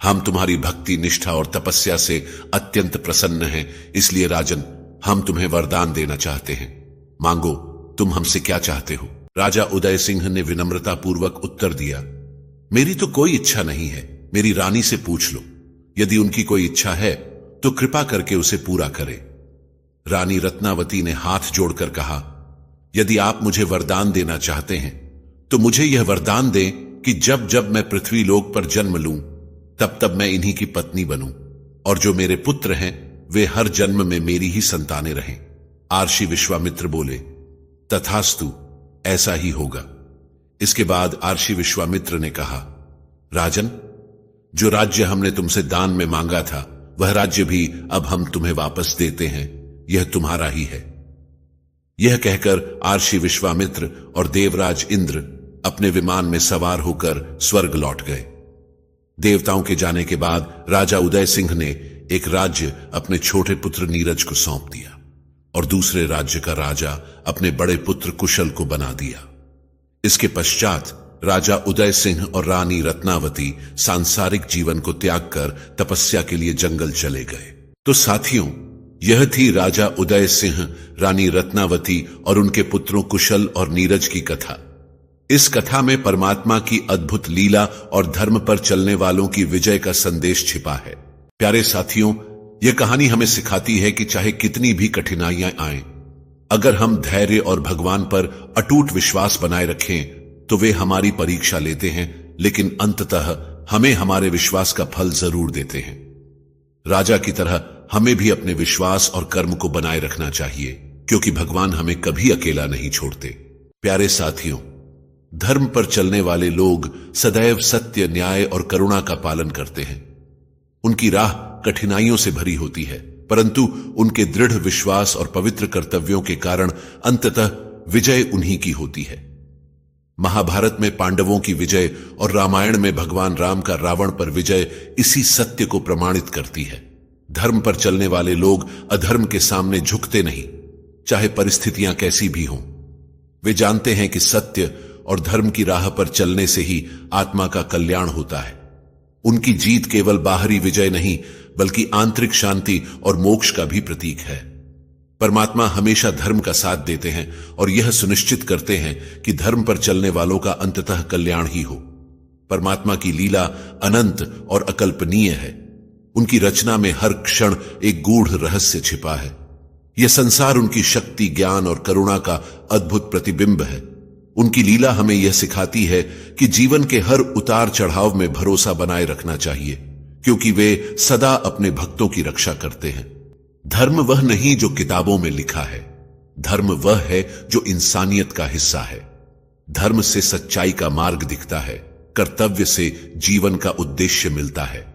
[SPEAKER 1] हम तुम्हारी भक्ति, निष्ठा और तपस्या से अत्यंत प्रसन्न हैं। इसलिए राजन, हम तुम्हें वरदान देना चाहते हैं। मांगो, तुम हमसे क्या चाहते हो? राजा उदय सिंह ने विनम्रता पूर्वक उत्तर दिया, मेरी तो कोई इच्छा नहीं है। मेरी रानी से पूछ लो। यदि उनकी कोई इच्छा है तो कृपा करके उसे पूरा करे। रानी रत्नावती ने हाथ जोड़कर कहा, यदि आप मुझे वरदान देना चाहते हैं तो मुझे यह वरदान दें कि जब जब मैं पृथ्वी लोक पर जन्म लूं, तब तब मैं इन्हीं की पत्नी बनूं, और जो मेरे पुत्र हैं वे हर जन्म में मेरी ही संतानें रहें। आर्षि विश्वामित्र बोले, तथास्तु, ऐसा ही होगा। इसके बाद आर्षि विश्वामित्र ने कहा, राजन, जो राज्य हमने तुमसे दान में मांगा था, वह राज्य भी अब हम तुम्हें वापस देते हैं। यह तुम्हारा ही है। यह कहकर आर्षि विश्वामित्र और देवराज इंद्र अपने विमान में सवार होकर स्वर्ग लौट गए। देवताओं के जाने के बाद राजा उदय सिंह ने एक राज्य अपने छोटे पुत्र नीरज को सौंप दिया और दूसरे राज्य का राजा अपने बड़े पुत्र कुशल को बना दिया। इसके पश्चात राजा उदय सिंह और रानी रत्नावती सांसारिक जीवन को त्याग कर तपस्या के लिए जंगल चले गए। तो साथियों, यह थी राजा उदय सिंह, रानी रत्नावती और उनके पुत्रों कुशल और नीरज की कथा। इस कथा में परमात्मा की अद्भुत लीला और धर्म पर चलने वालों की विजय का संदेश छिपा है। प्यारे साथियों, यह कहानी हमें सिखाती है कि चाहे कितनी भी कठिनाइयां आएं, अगर हम धैर्य और भगवान पर अटूट विश्वास बनाए रखें तो वे हमारी परीक्षा लेते हैं, लेकिन अंततः हमें हमारे विश्वास का फल जरूर देते हैं। राजा की तरह हमें भी अपने विश्वास और कर्म को बनाए रखना चाहिए, क्योंकि भगवान हमें कभी अकेला नहीं छोड़ते। प्यारे साथियों, धर्म पर चलने वाले लोग सदैव सत्य, न्याय और करुणा का पालन करते हैं। उनकी राह कठिनाइयों से भरी होती है, परंतु उनके दृढ़ विश्वास और पवित्र कर्तव्यों के कारण अंततः विजय उन्हीं की होती है। महाभारत में पांडवों की विजय और रामायण में भगवान राम का रावण पर विजय इसी सत्य को प्रमाणित करती है। धर्म पर चलने वाले लोग अधर्म के सामने झुकते नहीं, चाहे परिस्थितियां कैसी भी हों। वे जानते हैं कि सत्य और धर्म की राह पर चलने से ही आत्मा का कल्याण होता है। उनकी जीत केवल बाहरी विजय नहीं, बल्कि आंतरिक शांति और मोक्ष का भी प्रतीक है। परमात्मा हमेशा धर्म का साथ देते हैं और यह सुनिश्चित करते हैं कि धर्म पर चलने वालों का अंततः कल्याण ही हो। परमात्मा की लीला अनंत और अकल्पनीय है। उनकी रचना में हर क्षण एक गूढ़ रहस्य छिपा है। यह संसार उनकी शक्ति, ज्ञान और करुणा का अद्भुत प्रतिबिंब है। उनकी लीला हमें यह सिखाती है कि जीवन के हर उतार चढ़ाव में भरोसा बनाए रखना चाहिए, क्योंकि वे सदा अपने भक्तों की रक्षा करते हैं। धर्म वह नहीं जो किताबों में लिखा है, धर्म वह है जो इंसानियत का हिस्सा है। धर्म से सच्चाई का मार्ग दिखता है, कर्तव्य से जीवन का उद्देश्य मिलता है।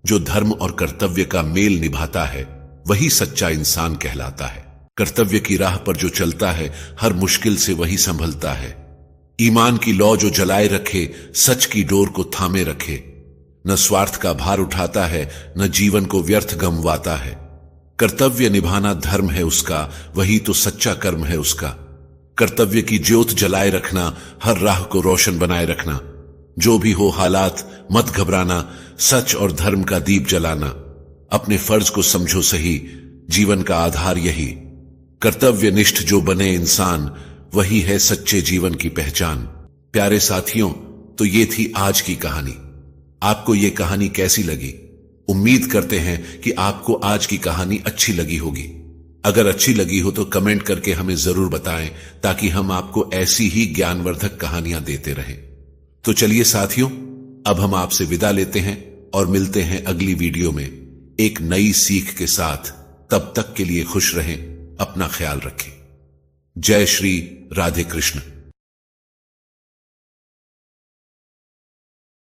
[SPEAKER 1] जो धर्म और कर्तव्य का मेल निभाता है, वही सच्चा इंसान कहलाता है। कर्तव्य की राह पर जो चलता है, हर मुश्किल से वही संभलता है। ईमान की लौ जो जलाए रखे, सच की डोर को थामे रखे, न स्वार्थ का भार उठाता है, न जीवन को व्यर्थ गंवाता है। कर्तव्य निभाना धर्म है उसका, वही तो सच्चा कर्म है उसका। कर्तव्य की ज्योत जलाए रखना, हर राह को रोशन बनाए रखना। जो भी हो हालात, मत घबराना, सच और धर्म का दीप जलाना। अपने फर्ज को समझो सही, जीवन का आधार यही। कर्तव्य निष्ठ जो बने इंसान, वही है सच्चे जीवन की पहचान। प्यारे साथियों, तो ये थी आज की कहानी। आपको ये कहानी कैसी लगी? उम्मीद करते हैं कि आपको आज की कहानी अच्छी लगी होगी। अगर अच्छी लगी हो तो कमेंट करके हमें जरूर बताएं, ताकि हम आपको ऐसी ही ज्ञानवर्धक कहानियां देते रहें। तो चलिए साथियों, अब हम आपसे विदा लेते हैं और मिलते हैं अगली वीडियो में एक नई सीख के साथ। तब तक के लिए खुश रहें, अपना ख्याल रखें। जय श्री राधे कृष्ण।